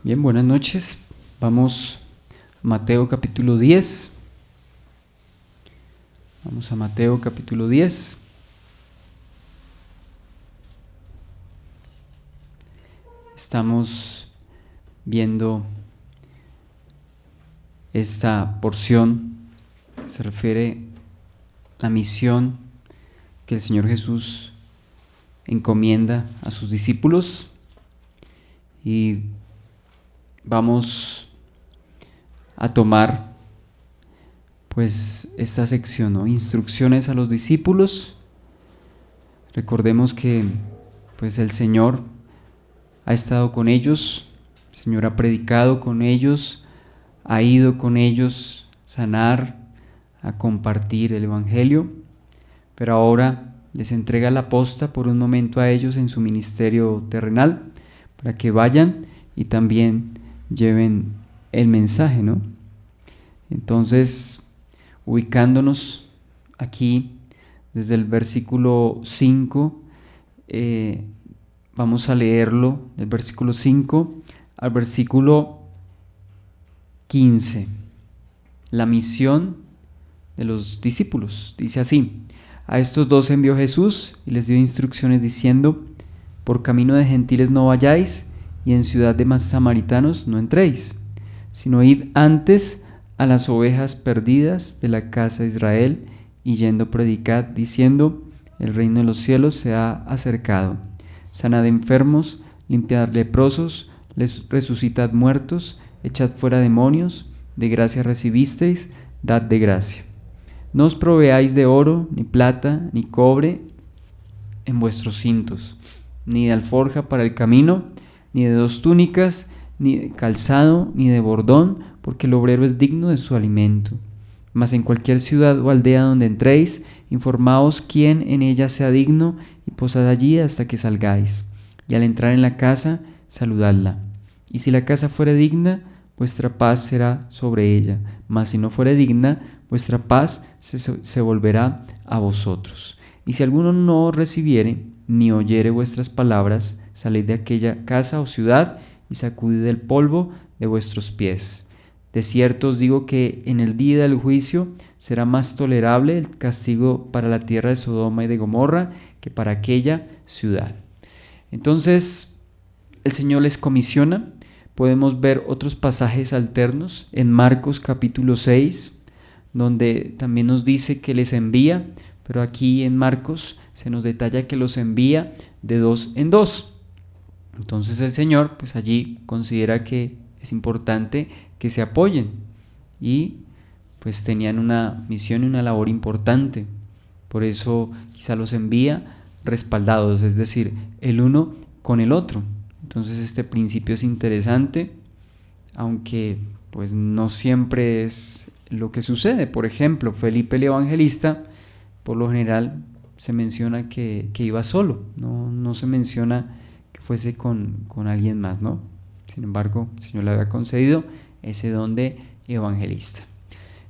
Bien, buenas noches. Vamos a Mateo capítulo 10. Vamos a Mateo capítulo 10. Estamos viendo esta porción que se refiere a la misión que el Señor Jesús encomienda a sus discípulos, y vamos a tomar pues esta sección, ¿no? Instrucciones a los discípulos. Recordemos que pues el Señor ha estado con ellos, el Señor ha predicado con ellos, ha ido con ellos a sanar, a compartir el Evangelio, pero ahora les entrega la posta por un momento a ellos en su ministerio terrenal, para que vayan y también lleven el mensaje, ¿no? Entonces, ubicándonos aquí desde el versículo 5, vamos a leerlo del versículo 5 al versículo 15. La misión de los discípulos dice así: a estos 12 envió Jesús y les dio instrucciones diciendo: por camino de gentiles no vayáis, y en ciudad de samaritanos no entréis, sino id antes a las ovejas perdidas de la casa de Israel, y yendo predicad, diciendo: el reino de los cielos se ha acercado. Sanad enfermos, limpiad leprosos, resucitad muertos, echad fuera demonios, de gracia recibisteis, dad de gracia. No os proveáis de oro, ni plata, ni cobre en vuestros cintos, ni de alforja para el camino, ni de 2 túnicas, ni de calzado, ni de bordón, porque el obrero es digno de su alimento. Mas en cualquier ciudad o aldea donde entréis, informaos quién en ella sea digno, y posad allí hasta que salgáis. Y al entrar en la casa, saludadla. Y si la casa fuere digna, vuestra paz será sobre ella. Mas si no fuere digna, vuestra paz se volverá a vosotros. Y si alguno no os recibiere, ni oyere vuestras palabras, salid de aquella casa o ciudad y sacudid el polvo de vuestros pies. De cierto os digo que en el día del juicio será más tolerable el castigo para la tierra de Sodoma y de Gomorra que para aquella ciudad. Entonces, el Señor les comisiona. Podemos ver otros pasajes alternos en Marcos capítulo 6, donde también nos dice que les envía, pero aquí en Marcos se nos detalla que los envía de 2 en 2. Entonces el Señor pues allí considera que es importante que se apoyen, y pues tenían una misión y una labor importante. Por eso quizá los envía respaldados, es decir, el uno con el otro. Entonces este principio es interesante, aunque pues no siempre es lo que sucede. Por ejemplo, Felipe el Evangelista, por lo general se menciona que iba solo, no se menciona que fuese con alguien más, ¿no? Sin embargo, el Señor le había concedido ese don de evangelista,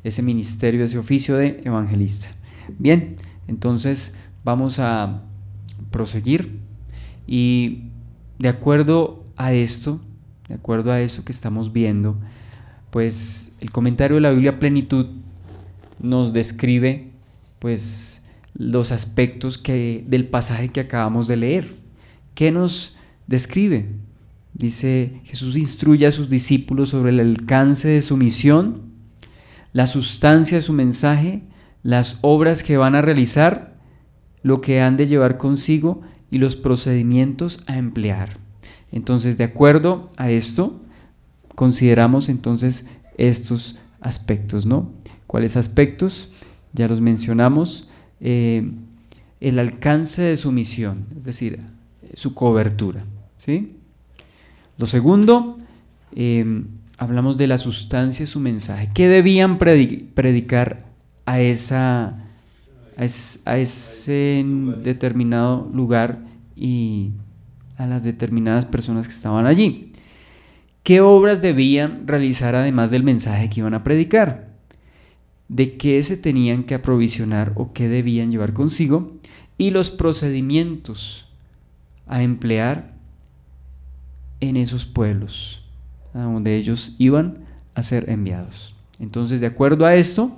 ese ministerio, ese oficio de evangelista. Bien, entonces vamos a proseguir, y de acuerdo a esto, de acuerdo a eso que estamos viendo, pues el comentario de la Biblia Plenitud nos describe pues los aspectos del pasaje que acabamos de leer. ¿Qué nos describe? Dice: Jesús instruye a sus discípulos sobre el alcance de su misión, la sustancia de su mensaje, las obras que van a realizar, lo que han de llevar consigo y los procedimientos a emplear. Entonces, de acuerdo a esto, consideramos entonces estos aspectos, ¿no? ¿Cuáles aspectos? Ya los mencionamos. El alcance de su misión, es decir, su cobertura, ¿sí? Lo segundo, hablamos de la sustancia de su mensaje. ¿Qué debían predicar a ese determinado lugar y a las determinadas personas que estaban allí? ¿Qué obras debían realizar además del mensaje que iban a predicar? ¿De qué se tenían que aprovisionar o qué debían llevar consigo? Y los procedimientos a emplear en esos pueblos, a donde ellos iban a ser enviados. Entonces, de acuerdo a esto,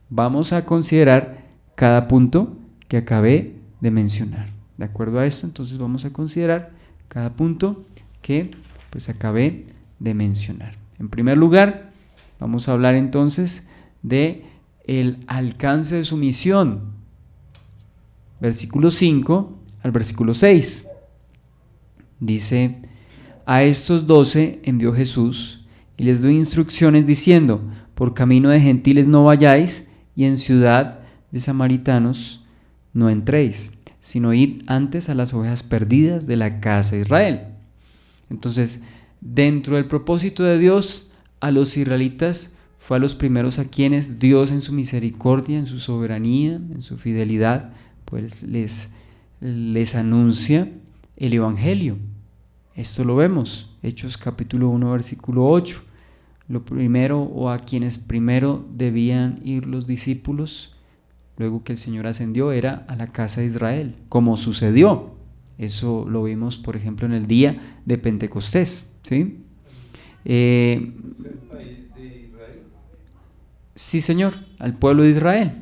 vamos a considerar cada punto que acabé de mencionar. De acuerdo a esto, entonces vamos a considerar cada punto que pues acabé de mencionar. En primer lugar, vamos a hablar entonces de el alcance de su misión. Versículo 5 al versículo 6. Dice: a estos 12 envió Jesús y les dio instrucciones diciendo: por camino de gentiles no vayáis, y en ciudad de samaritanos no entréis, sino id antes a las ovejas perdidas de la casa de Israel. Entonces, dentro del propósito de Dios, a los israelitas fue a los primeros a quienes Dios, en su misericordia, en su soberanía, en su fidelidad, pues les anuncia el Evangelio. Esto lo vemos, Hechos capítulo 1, versículo 8. Lo primero, o a quienes primero debían ir los discípulos, luego que el Señor ascendió, era a la casa de Israel, como sucedió. Eso lo vimos, por ejemplo, en el día de Pentecostés, ¿sí? ¿Es el país de Israel? Sí, Señor, al pueblo de Israel.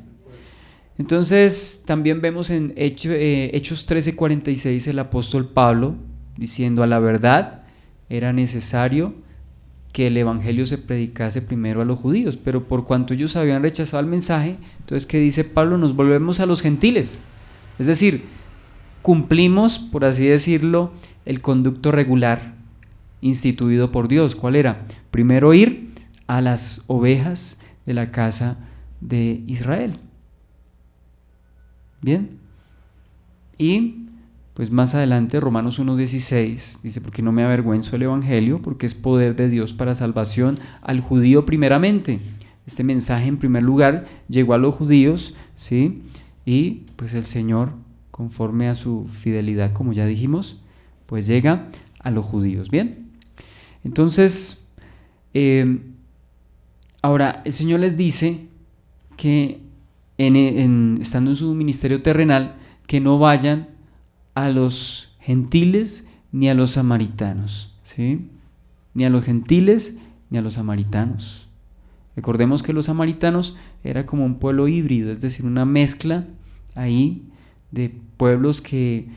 Entonces, también vemos en Hechos 13:46 el apóstol Pablo diciendo: a la verdad era necesario que el evangelio se predicase primero a los judíos, pero por cuanto ellos habían rechazado el mensaje, entonces, ¿qué dice Pablo? Nos volvemos a los gentiles. Es decir, cumplimos, por así decirlo, el conducto regular instituido por Dios. ¿Cuál era? Primero ir a las ovejas de la casa de Israel. Bien. Y pues más adelante, Romanos 1:16 dice: porque no me avergüenzo del evangelio, porque es poder de Dios para salvación al judío primeramente. Este mensaje, en primer lugar, llegó a los judíos, ¿sí? Y pues el Señor, conforme a su fidelidad, como ya dijimos, pues llega a los judíos. Bien. Entonces, ahora el Señor les dice que estando en su ministerio terrenal, que no vayan a los gentiles ni a los samaritanos, ¿sí? Ni a los gentiles ni a los samaritanos. Recordemos que los samaritanos era como un pueblo híbrido, es decir, una mezcla ahí de pueblos que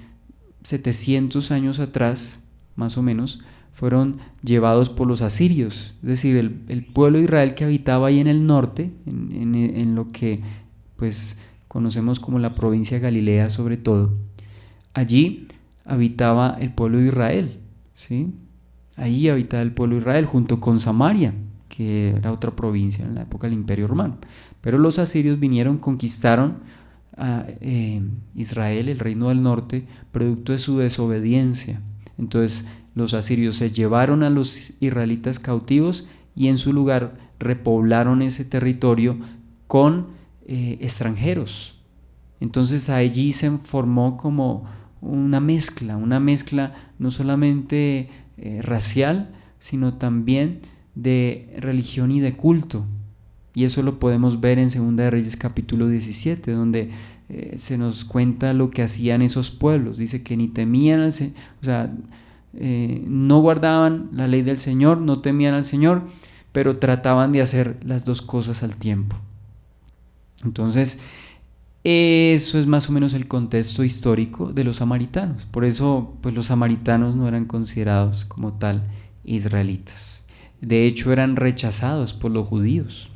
700 años atrás, más o menos, fueron llevados por los asirios. Es decir, el pueblo de Israel que habitaba ahí en el norte, en lo que pues conocemos como la provincia de Galilea sobre todo. Allí habitaba el pueblo de Israel, ¿sí? Allí habitaba el pueblo de Israel junto con Samaria, que era otra provincia en la época del Imperio Romano. Pero los asirios vinieron, conquistaron a Israel, el reino del norte, producto de su desobediencia. Entonces los asirios se llevaron a los israelitas cautivos y en su lugar repoblaron ese territorio con extranjeros. Entonces allí se formó como una mezcla no solamente racial, sino también de religión y de culto. Y eso lo podemos ver en 2 de Reyes capítulo 17, donde se nos cuenta lo que hacían esos pueblos. Dice que ni temían no guardaban la ley del Señor, no temían al Señor, pero trataban de hacer las dos cosas al tiempo. Entonces, eso es más o menos el contexto histórico de los samaritanos. Por eso, pues los samaritanos no eran considerados como tal israelitas. De hecho, eran rechazados por los judíos.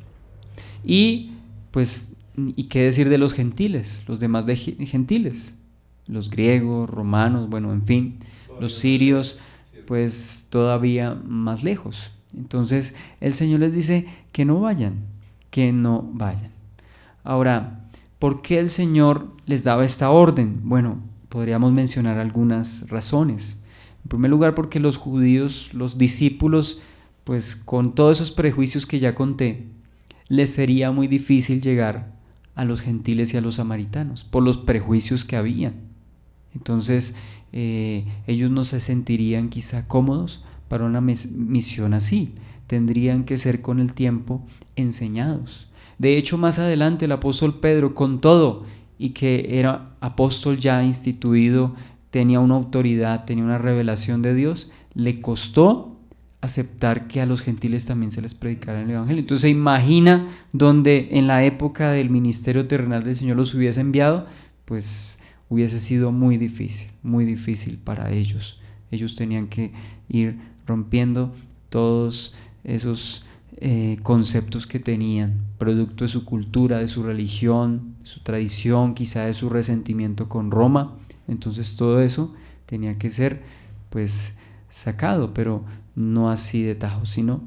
Y, pues, ¿y qué decir de los gentiles? Los demás gentiles, los griegos, romanos, bueno, en fin, los sirios, pues todavía más lejos. Entonces, el Señor les dice que no vayan, que no vayan. Ahora, ¿por qué el Señor les daba esta orden? Bueno, podríamos mencionar algunas razones. En primer lugar, porque los judíos, los discípulos, pues con todos esos prejuicios que ya conté, les sería muy difícil llegar a los gentiles y a los samaritanos, por los prejuicios que había. Entonces, ellos no se sentirían quizá cómodos para una misión así. Tendrían que ser con el tiempo enseñados. De hecho, más adelante el apóstol Pedro, con todo y que era apóstol ya instituido, tenía una autoridad, tenía una revelación de Dios, le costó aceptar que a los gentiles también se les predicara el evangelio. Entonces se imagina donde en la época del ministerio terrenal del Señor los hubiese enviado, pues hubiese sido muy difícil para ellos. Ellos tenían que ir rompiendo todos esos conceptos que tenían, producto de su cultura, de su religión, de su tradición, quizá de su resentimiento con Roma. Entonces todo eso tenía que ser pues sacado, pero no así de tajo, sino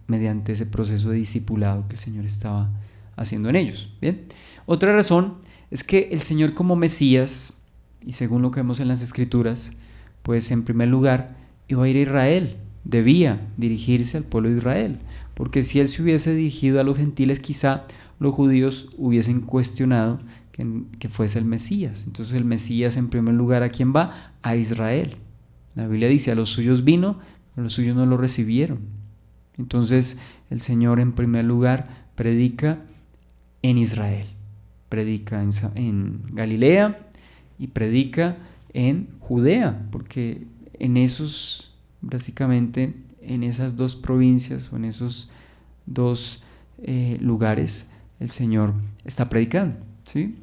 mediante ese proceso de discipulado que el Señor estaba haciendo en ellos. Bien, otra razón es que el Señor como Mesías, y según lo que vemos en las Escrituras, pues en primer lugar iba a ir a Israel, debía dirigirse al pueblo de Israel, porque si Él se hubiese dirigido a los gentiles, quizá los judíos hubiesen cuestionado que fuese el Mesías. Entonces el Mesías en primer lugar, ¿a quién va? A Israel. La Biblia dice, a los suyos vino, pero los suyos no lo recibieron. Entonces el Señor en primer lugar predica en Israel, predica en Galilea y predica en Judea, porque básicamente en esas dos provincias o en esos dos lugares el Señor está predicando, ¿sí?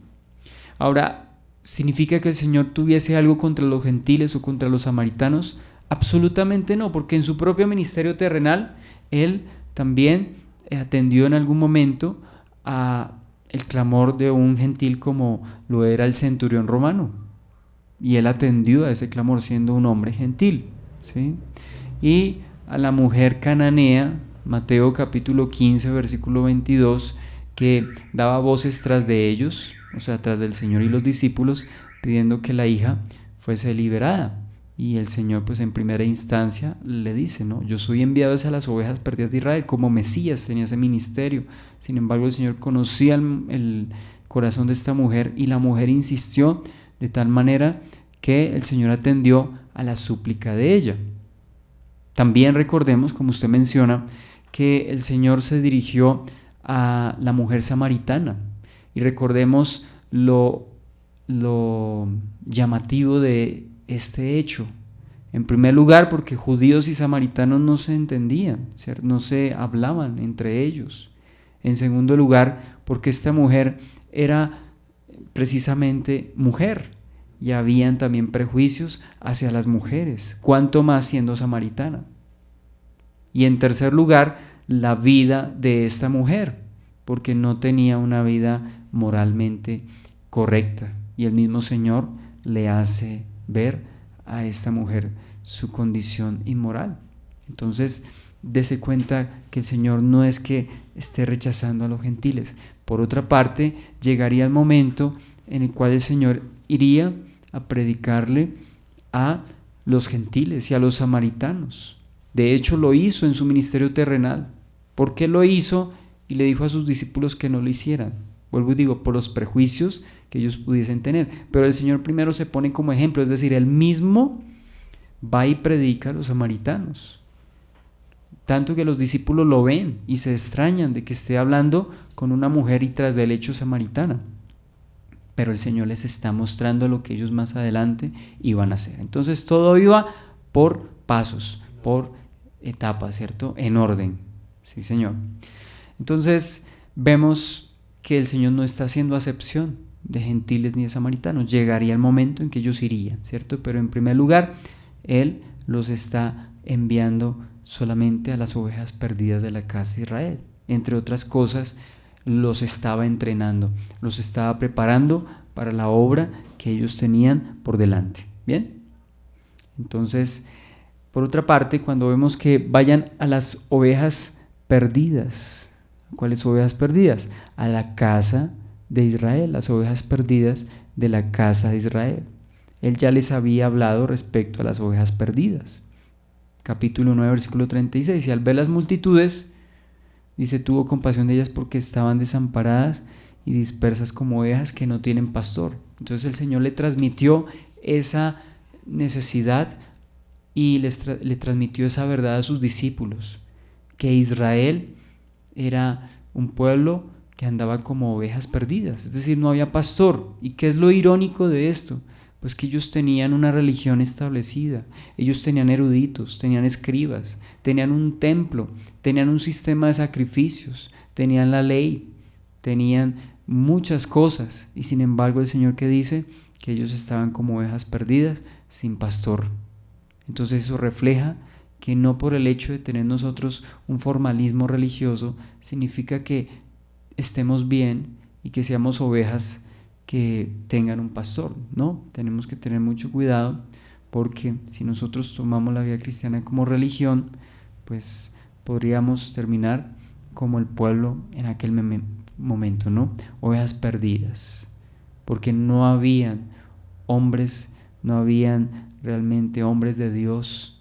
Ahora, ¿significa que el Señor tuviese algo contra los gentiles o contra los samaritanos? Absolutamente no, porque en su propio ministerio terrenal Él también atendió en algún momento a el clamor de un gentil como lo era el centurión romano, y Él atendió a ese clamor siendo un hombre gentil, ¿sí? Y a la mujer cananea, Mateo capítulo 15 versículo 22, que daba voces tras de ellos, o sea, tras del Señor y los discípulos, pidiendo que la hija fuese liberada. Y el Señor pues en primera instancia le dice, ¿no? Yo soy enviado hacia las ovejas perdidas de Israel, como Mesías tenía ese ministerio. Sin embargo, el Señor conocía el corazón de esta mujer, y la mujer insistió de tal manera que el Señor atendió a la súplica de ella. También recordemos, como usted menciona, que el Señor se dirigió a la mujer samaritana, y recordemos lo llamativo de este hecho. En primer lugar, porque judíos y samaritanos no se entendían, ¿cierto? No se hablaban entre ellos. En segundo lugar, porque esta mujer era precisamente mujer, y habían también prejuicios hacia las mujeres, cuanto más siendo samaritana. Y en tercer lugar, la vida de esta mujer, porque no tenía una vida moralmente correcta, y el mismo Señor le hace ver a esta mujer su condición inmoral. Entonces, dése cuenta que el Señor no es que esté rechazando a los gentiles. Por otra parte, llegaría el momento en el cual el Señor iría a predicarle a los gentiles y a los samaritanos. De hecho, lo hizo en su ministerio terrenal. ¿Por qué lo hizo? Y le dijo a sus discípulos que no lo hicieran. Vuelvo y digo, por los prejuicios que ellos pudiesen tener. Pero el Señor primero se pone como ejemplo, es decir, Él mismo va y predica a los samaritanos. Tanto que los discípulos lo ven y se extrañan de que esté hablando con una mujer y tras del hecho samaritana. Pero el Señor les está mostrando lo que ellos más adelante iban a hacer. Entonces todo iba por pasos, por etapas, ¿cierto? En orden. Sí, Señor. Entonces vemos que el Señor no está haciendo acepción de gentiles ni de samaritanos. Llegaría el momento en que ellos irían, ¿cierto? Pero en primer lugar, Él los está enviando solamente a las ovejas perdidas de la casa de Israel. Entre otras cosas, los estaba entrenando, los estaba preparando para la obra que ellos tenían por delante. ¿Bien? Entonces, por otra parte, cuando vemos que vayan a las ovejas perdidas, ¿cuáles ovejas perdidas? A la casa de Israel, las ovejas perdidas de la casa de Israel. Él ya les había hablado respecto a las ovejas perdidas. Capítulo 9, versículo 36. Y al ver las multitudes, dice, tuvo compasión de ellas porque estaban desamparadas y dispersas como ovejas que no tienen pastor. Entonces el Señor le transmitió esa necesidad y le transmitió esa verdad a sus discípulos, que Israel era un pueblo que andaba como ovejas perdidas, es decir, no había pastor. ¿Y qué es lo irónico de esto? Pues que ellos tenían una religión establecida, ellos tenían eruditos, tenían escribas, tenían un templo, tenían un sistema de sacrificios, tenían la ley, tenían muchas cosas, y sin embargo el Señor que dice que ellos estaban como ovejas perdidas sin pastor. Entonces eso refleja que no por el hecho de tener nosotros un formalismo religioso significa que estemos bien y que seamos ovejas que tengan un pastor. No, tenemos que tener mucho cuidado, porque si nosotros tomamos la vida cristiana como religión, pues podríamos terminar como el pueblo en aquel momento, ¿no? Ovejas perdidas, porque no habían hombres, no habían realmente hombres de Dios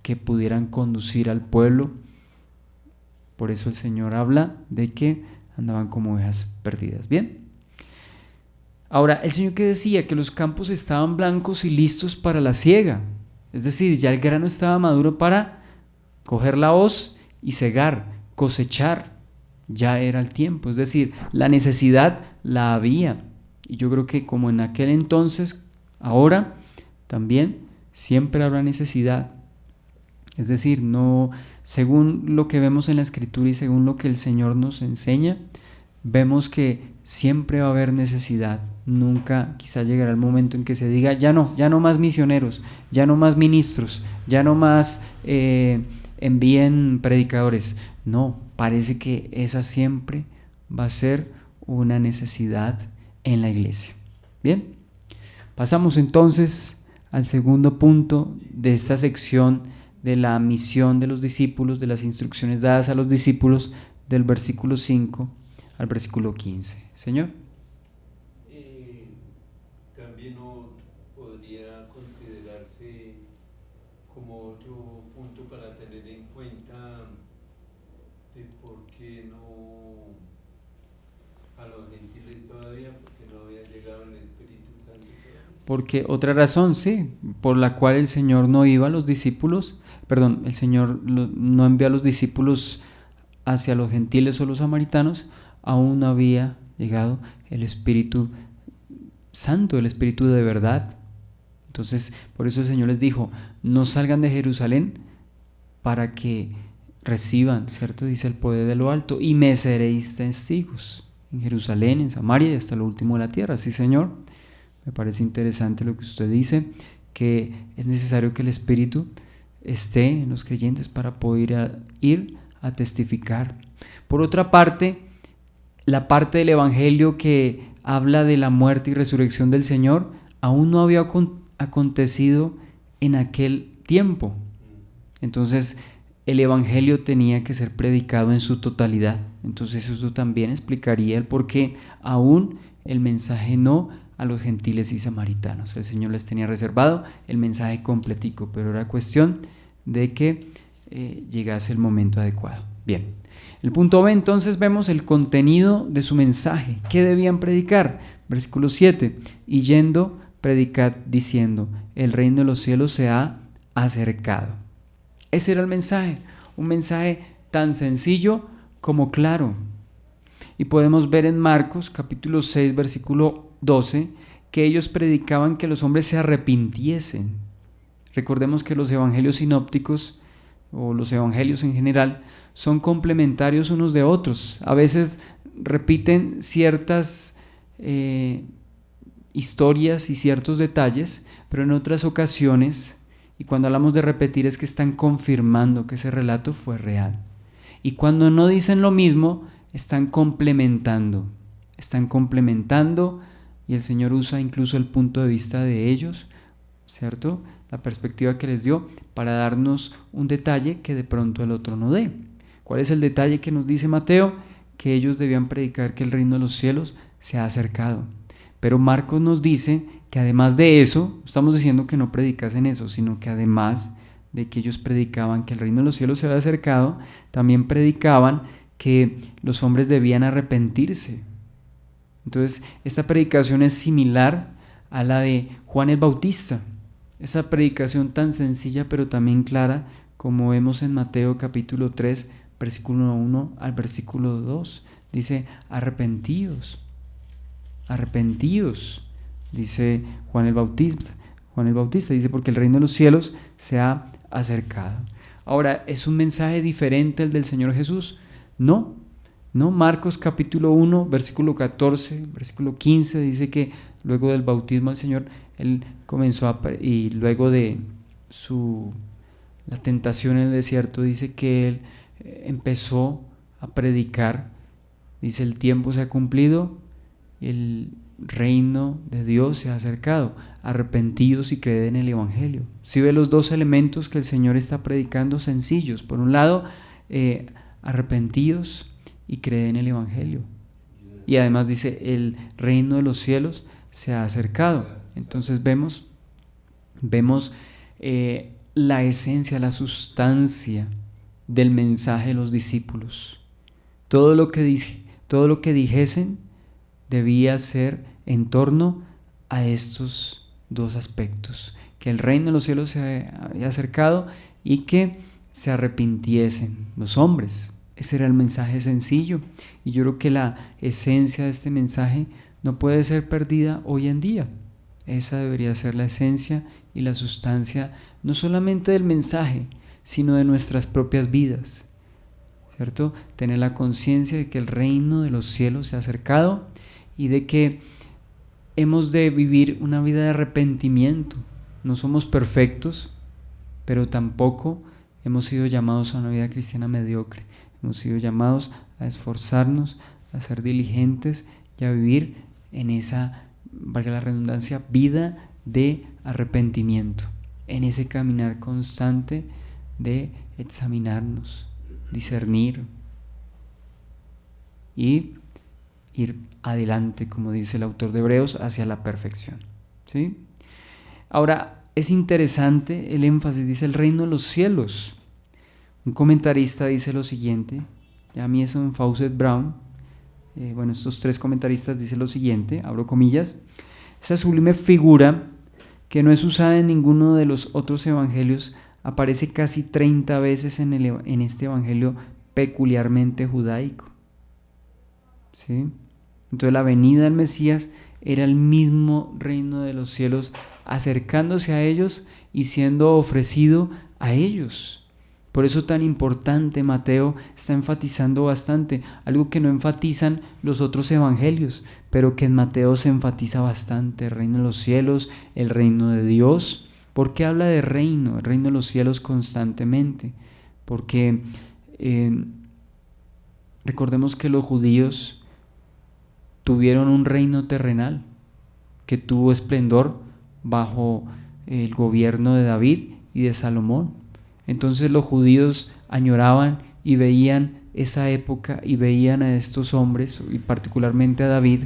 que pudieran conducir al pueblo. Por eso el Señor habla de que andaban como ovejas perdidas. Bien. Ahora, el Señor que decía que los campos estaban blancos y listos para la siega, es decir, ya el grano estaba maduro para coger la hoz y cegar, cosechar, ya era el tiempo, es decir, la necesidad la había. Y yo creo que como en aquel entonces, ahora también siempre habrá necesidad. Es decir, no, según lo que vemos en la Escritura y según lo que el Señor nos enseña, vemos que siempre va a haber necesidad. Nunca quizá llegará el momento en que se diga, ya no más misioneros, ya no más ministros, ya no más envíen predicadores. No, parece que esa siempre va a ser una necesidad en la iglesia. Bien, pasamos entonces al segundo punto de esta sección de la misión de los discípulos, de las instrucciones dadas a los discípulos, del versículo 5 al versículo 15. Señor. También podría considerarse como otro punto para tener en cuenta de por qué no a los gentiles todavía, porque no había llegado el Espíritu Santo todavía. Porque otra razón, sí, por la cual el Señor no iba a los discípulos, el Señor no envió a los discípulos hacia los gentiles o los samaritanos, aún no había llegado el Espíritu Santo, el Espíritu de verdad. Entonces, por eso el Señor les dijo, no salgan de Jerusalén para que reciban, ¿cierto? Dice el poder de lo alto, y me seréis testigos en Jerusalén, en Samaria y hasta lo último de la tierra. Sí, Señor. Me parece interesante lo que usted dice, que es necesario que el Espíritu esté en los creyentes para poder ir a testificar. Por otra parte, la parte del Evangelio que habla de la muerte y resurrección del Señor aún no había acontecido en aquel tiempo. Entonces, el Evangelio tenía que ser predicado en su totalidad. Entonces, eso también explicaría el por qué aún el mensaje no a los gentiles y samaritanos. El Señor les tenía reservado el mensaje completico, pero era cuestión de que llegase el momento adecuado. Bien, el punto B, entonces vemos el contenido de su mensaje. ¿Qué debían predicar? Versículo 7, y yendo, predicad diciendo, el reino de los cielos se ha acercado. Ese era el mensaje, un mensaje tan sencillo como claro. Y podemos ver en Marcos capítulo 6, versículo 12, que ellos predicaban que los hombres se arrepintiesen. Recordemos que los evangelios sinópticos, o los evangelios en general, son complementarios unos de otros. A veces repiten ciertas historias y ciertos detalles, pero en otras ocasiones, y cuando hablamos de repetir es que están confirmando que ese relato fue real. Y cuando no dicen lo mismo, están complementando, y el Señor usa incluso el punto de vista de ellos, ¿cierto? La perspectiva que les dio para darnos un detalle que de pronto el otro no dé. ¿Cuál es el detalle que nos dice Mateo? Que ellos debían predicar que el reino de los cielos se ha acercado. Pero Marcos nos dice que además de eso, estamos diciendo que no predicasen eso, sino que además de que ellos predicaban que el reino de los cielos se había acercado, también predicaban que los hombres debían arrepentirse. Entonces, esta predicación es similar a la de Juan el Bautista. Esa predicación tan sencilla pero también clara, como vemos en Mateo capítulo 3, versículo 1 al versículo 2. Dice, arrepentíos dice Juan el Bautista. Juan el Bautista dice, porque el reino de los cielos se ha acercado. Ahora, ¿es un mensaje diferente al del Señor Jesús? No. Marcos capítulo 1, versículo 14, versículo 15 dice que luego del bautismo del Señor, Él comenzó y luego de la tentación en el desierto, dice que Él empezó a predicar. Dice, el tiempo se ha cumplido, el reino de Dios se ha acercado, arrepentidos y creed en el Evangelio. Si ve los dos elementos que el Señor está predicando sencillos, por un lado, arrepentidos y creed en el Evangelio, y además dice, el reino de los cielos se ha acercado. Entonces vemos la esencia, la sustancia del mensaje de los discípulos. Todo lo que dijesen debía ser en torno a estos dos aspectos: que el reino de los cielos se había acercado y que se arrepintiesen los hombres. Ese era el mensaje sencillo, y yo creo que la esencia de este mensaje no puede ser perdida hoy en día. Esa debería ser la esencia y la sustancia, no solamente del mensaje, sino de nuestras propias vidas, ¿cierto? Tener la conciencia de que el reino de los cielos se ha acercado y de que hemos de vivir una vida de arrepentimiento. No somos perfectos, pero tampoco hemos sido llamados a una vida cristiana mediocre. Hemos sido llamados a esforzarnos, a ser diligentes y a vivir en esa, valga la redundancia, vida de arrepentimiento, en ese caminar constante de examinarnos, discernir y ir adelante, como dice el autor de Hebreos, hacia la perfección, ¿sí? Ahora, es interesante el énfasis, dice el reino de los cielos. Un comentarista dice lo siguiente, Jamieson Fausset Brown, estos tres comentaristas dicen lo siguiente, abro comillas: esa sublime figura, que no es usada en ninguno de los otros evangelios, aparece casi 30 veces en este evangelio peculiarmente judaico, ¿sí? Entonces la venida del Mesías era el mismo reino de los cielos acercándose a ellos y siendo ofrecido a ellos. Por eso tan importante, Mateo está enfatizando bastante, algo que no enfatizan los otros evangelios, pero que en Mateo se enfatiza bastante: el reino de los cielos, el reino de Dios. ¿Por qué habla de reino, el reino de los cielos constantemente? Porque recordemos que los judíos tuvieron un reino terrenal que tuvo esplendor bajo el gobierno de David y de Salomón. Entonces los judíos añoraban y veían esa época y veían a estos hombres, y particularmente a David,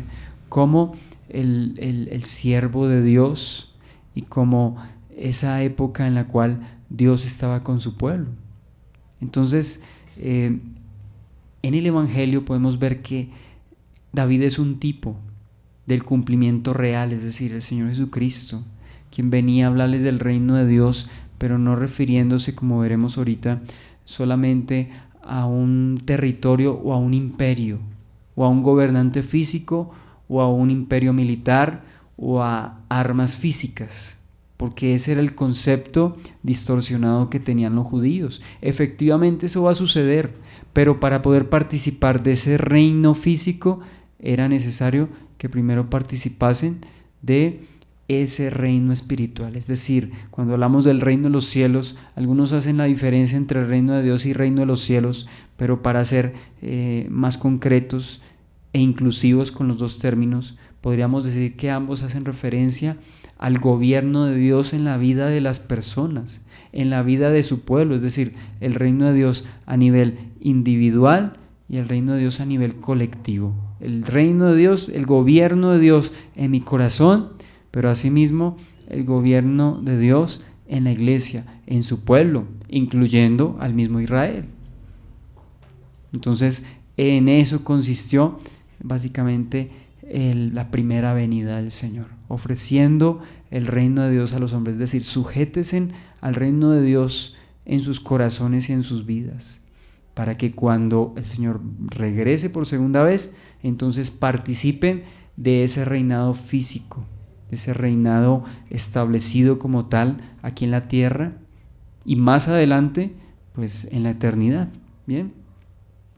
como el siervo de Dios y como esa época en la cual Dios estaba con su pueblo. Entonces, en el Evangelio podemos ver que David es un tipo del cumplimiento real, es decir, el Señor Jesucristo, quien venía a hablarles del reino de Dios, pero no refiriéndose, como veremos ahorita, solamente a un territorio o a un imperio, o a un gobernante físico, o a un imperio militar, o a armas físicas, porque ese era el concepto distorsionado que tenían los judíos. Efectivamente eso va a suceder, pero para poder participar de ese reino físico era necesario que primero participasen de ese reino espiritual. Es decir, cuando hablamos del reino de los cielos, algunos hacen la diferencia entre el reino de Dios y el reino de los cielos, pero para ser más concretos e inclusivos con los dos términos, podríamos decir que ambos hacen referencia al gobierno de Dios en la vida de las personas, en la vida de su pueblo, es decir, el reino de Dios a nivel individual y el reino de Dios a nivel colectivo. El reino de Dios, el gobierno de Dios en mi corazón, pero asimismo el gobierno de Dios en la iglesia, en su pueblo, incluyendo al mismo Israel. Entonces, en eso consistió básicamente la primera venida del Señor, ofreciendo el reino de Dios a los hombres, es decir, sujétense al reino de Dios en sus corazones y en sus vidas, para que cuando el Señor regrese por segunda vez, entonces participen de ese reinado físico, de ese reinado establecido como tal aquí en la tierra y más adelante, pues en la eternidad. Bien.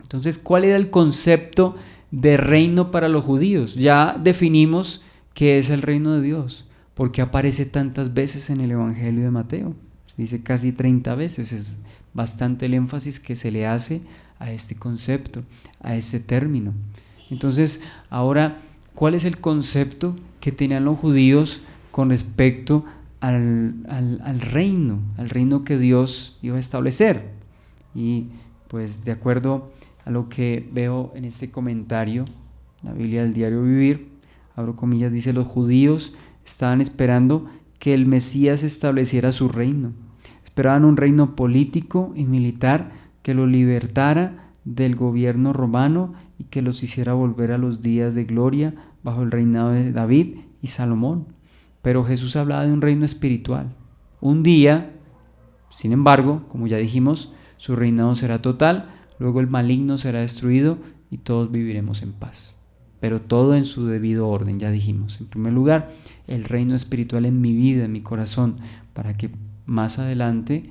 Entonces, ¿cuál era el concepto de reino para los judíos? Ya definimos qué es el reino de Dios, porque aparece tantas veces en el Evangelio de Mateo. Se dice casi 30 veces, es bastante el énfasis que se le hace a este concepto, a este término. Entonces, ahora, ¿cuál es el concepto que tenían los judíos con respecto al reino que Dios iba a establecer? Y pues de acuerdo a lo que veo en este comentario, la Biblia del Diario Vivir, abro comillas, dice: los judíos estaban esperando que el Mesías estableciera su reino. Esperaban un reino político y militar que los libertara del gobierno romano y que los hiciera volver a los días de gloria bajo el reinado de David y Salomón. Pero Jesús hablaba de un reino espiritual. Un día, sin embargo, como ya dijimos, su reinado será total, luego el maligno será destruido y todos viviremos en paz. Pero todo en su debido orden, ya dijimos. En primer lugar, el reino espiritual en mi vida, en mi corazón, para que más adelante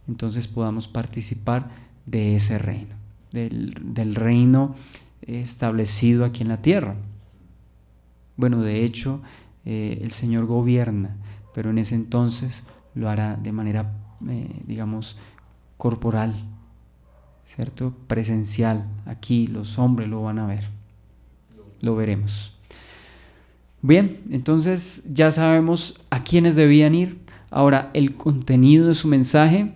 entonces podamos participar de ese reino, del reino establecido aquí en la tierra. Bueno, de hecho, el Señor gobierna, pero en ese entonces lo hará de manera, digamos, corporal, ¿cierto? Presencial. Aquí los hombres lo van a ver, lo veremos. Bien, entonces ya sabemos a quiénes debían ir. Ahora el contenido de su mensaje,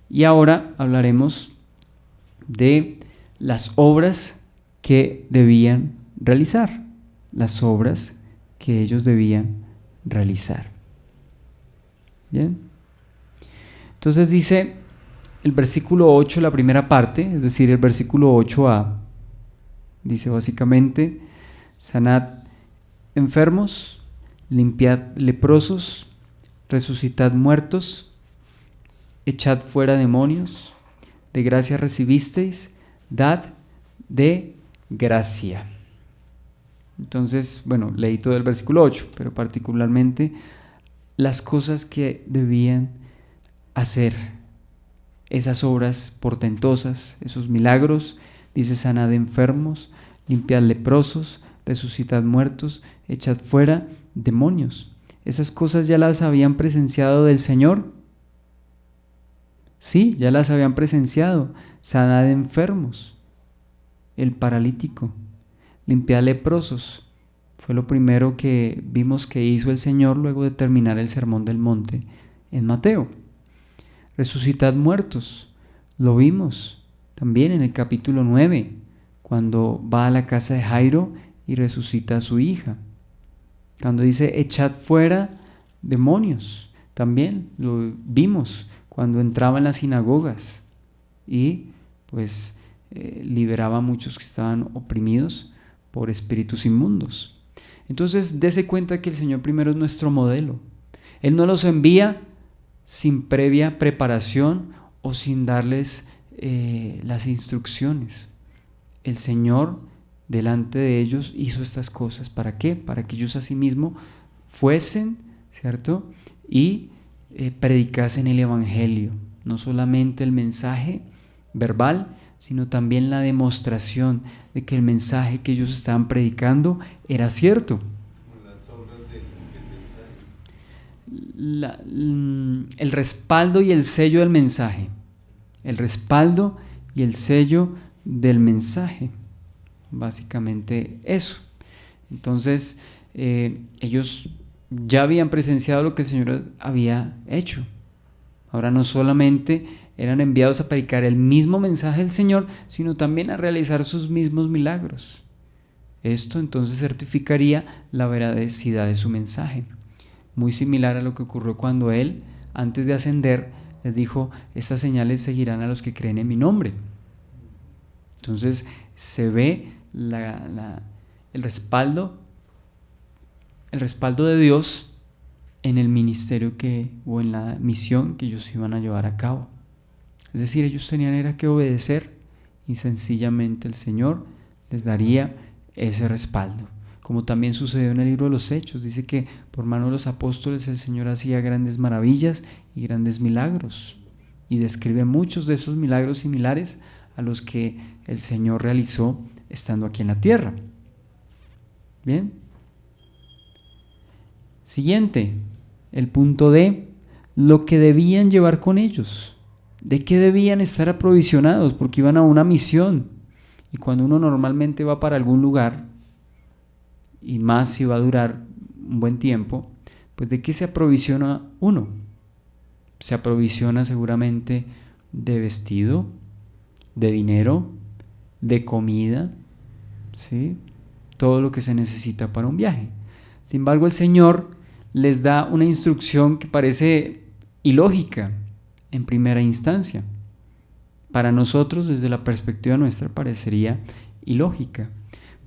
y ahora hablaremos de las obras que debían realizar, las obras que ellos debían realizar. Bien, entonces dice el versículo 8, la primera parte, es decir, el versículo 8a, dice básicamente: sanad enfermos, limpiad leprosos, resucitad muertos, echad fuera demonios, de gracia recibisteis, dad de gracia. Entonces, bueno, leí todo el versículo 8, pero particularmente las cosas que debían hacer, esas obras portentosas, esos milagros. Dice: sanad enfermos, limpiad leprosos, resucitad muertos, echad fuera demonios. ¿Esas cosas ya las habían presenciado del Señor? Sí, ya las habían presenciado. Sanad enfermos, el paralítico, limpiad leprosos. Fue lo primero que vimos que hizo el Señor luego de terminar el Sermón del Monte en Mateo. Resucitad muertos, lo vimos también en el capítulo 9, cuando va a la casa de Jairo y resucita a su hija. Cuando dice echad fuera demonios, también lo vimos cuando entraba en las sinagogas y pues liberaba a muchos que estaban oprimidos por espíritus inmundos. Entonces, dése cuenta que el Señor primero es nuestro modelo. Él no los envía sin previa preparación o sin darles las instrucciones. El Señor delante de ellos hizo estas cosas. ¿Para qué? Para que ellos asimismo fuesen, ¿cierto? Y predicasen el Evangelio. No solamente el mensaje verbal, sino también la demostración de que el mensaje que ellos estaban predicando era cierto. Las obras del mensaje. El respaldo y el sello del mensaje. El respaldo y el sello del mensaje. Básicamente eso. Entonces, ellos ya habían presenciado lo que el Señor había hecho. Ahora no solamente eran enviados a predicar el mismo mensaje del Señor, sino también a realizar sus mismos milagros. Esto entonces certificaría la veracidad de su mensaje. Muy similar a lo que ocurrió cuando Él, antes de ascender, les dijo: estas señales seguirán a los que creen en mi nombre. Entonces se ve el respaldo de Dios en el ministerio o en la misión que ellos iban a llevar a cabo. Es decir, ellos tenían que obedecer y sencillamente el Señor les daría ese respaldo. como también sucedió en el libro de los Hechos. Dice que por mano de los apóstoles el Señor hacía grandes maravillas y grandes milagros, y describe muchos de esos milagros similares a los que el Señor realizó estando aquí en la tierra. Bien. Siguiente, el punto D, lo que debían llevar con ellos. ¿De qué debían estar aprovisionados? Porque iban a una misión, y cuando uno normalmente va para algún lugar, y más si va a durar un buen tiempo, pues ¿de qué se aprovisiona uno? Se aprovisiona seguramente de vestido, de dinero, de comida, ¿sí? Todo lo que se necesita para un viaje. Sin embargo, el Señor les da una instrucción que parece ilógica en primera instancia. Para nosotros, desde la perspectiva nuestra, parecería ilógica.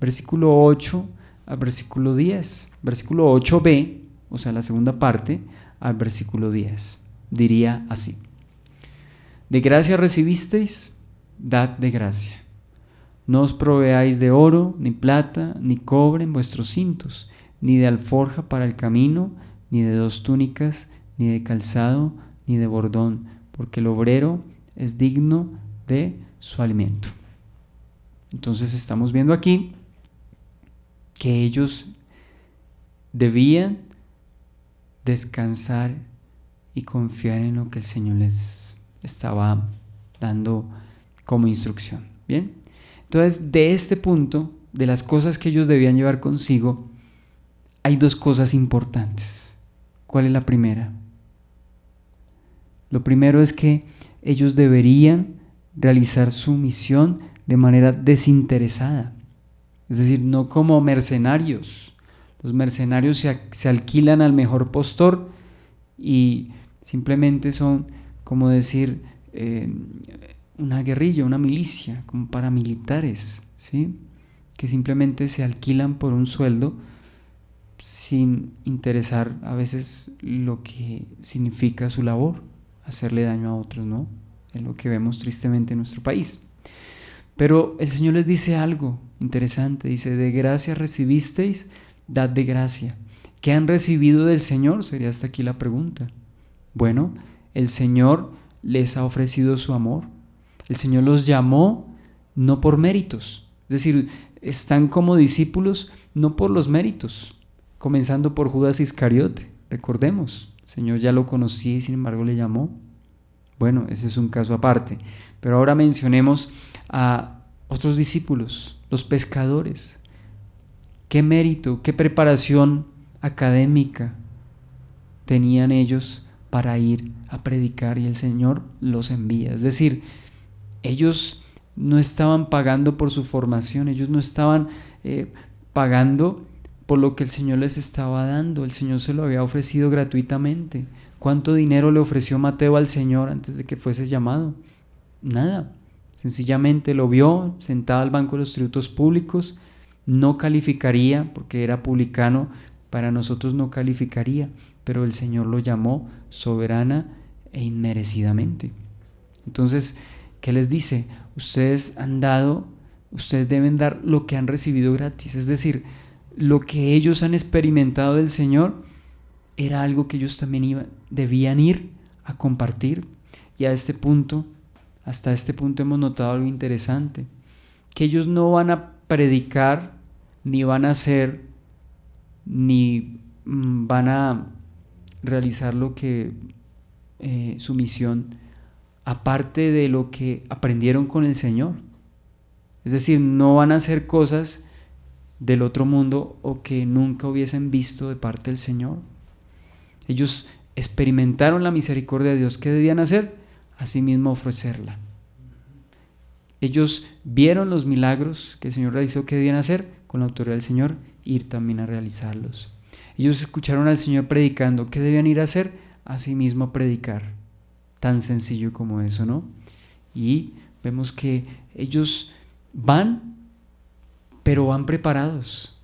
Versículo 8 al versículo 10. Versículo 8b, o sea, la segunda parte, al versículo 10. Diría así: de gracia recibisteis, dad de gracia. No os proveáis de oro, ni plata, ni cobre en vuestros cintos, ni de alforja para el camino, ni de 2 túnicas, ni de calzado, ni de bordón, porque el obrero es digno de su alimento. Entonces estamos viendo aquí que ellos debían descansar y confiar en lo que el Señor les estaba dando como instrucción. Bien, entonces de este punto, de las cosas que ellos debían llevar consigo, hay 2 cosas importantes. ¿Cuál es la primera? Lo primero es que ellos deberían realizar su misión de manera desinteresada, es decir, no como mercenarios. Los mercenarios se alquilan al mejor postor y simplemente son, como decir, una guerrilla, una milicia, como paramilitares, ¿sí? Que simplemente se alquilan por un sueldo sin interesar a veces lo que significa su labor, hacerle daño a otros, ¿no? Es lo que vemos tristemente en nuestro país. Pero el Señor les dice algo interesante, dice: de gracia recibisteis, dad de gracia. ¿Qué han recibido del Señor? Sería hasta aquí la pregunta. Bueno, el Señor les ha ofrecido su amor. El Señor los llamó no por méritos, es decir, están como discípulos no por los méritos, comenzando por Judas Iscariote. Recordemos, el Señor ya lo conocía y sin embargo le llamó. Bueno, ese es un caso aparte, pero ahora mencionemos a otros discípulos, los pescadores. ¿Qué mérito, qué preparación académica tenían ellos para ir a predicar y el Señor los envía? Es decir, ellos no estaban pagando por su formación, ellos no estaban pagando por lo que el Señor les estaba dando. El Señor se lo había ofrecido gratuitamente. ¿Cuánto dinero le ofreció Mateo al Señor antes de que fuese llamado? Nada. Sencillamente lo vio sentado al banco de los tributos públicos. No calificaría porque era publicano, para nosotros no calificaría, pero el Señor lo llamó soberana e inmerecidamente. Entonces, ¿qué les dice? Ustedes deben dar lo que han recibido gratis, es decir, lo que ellos han experimentado del Señor era algo que ellos también debían ir a compartir. Y hasta este punto hemos notado algo interesante, que ellos no van a predicar, ni van a hacer, ni van a realizar lo que su misión, aparte de lo que aprendieron con el Señor. Es decir, no van a hacer cosas del otro mundo o que nunca hubiesen visto de parte del Señor. Ellos experimentaron la misericordia de Dios. ¿Qué debían hacer? Asimismo ofrecerla. Ellos vieron los milagros que el Señor realizó. ¿Qué debían hacer? Con la autoridad del Señor, ir también a realizarlos. Ellos escucharon al Señor predicando. ¿Qué debían ir a hacer? Asimismo predicar. Tan sencillo como eso, ¿no? Y vemos que ellos van, pero van preparados.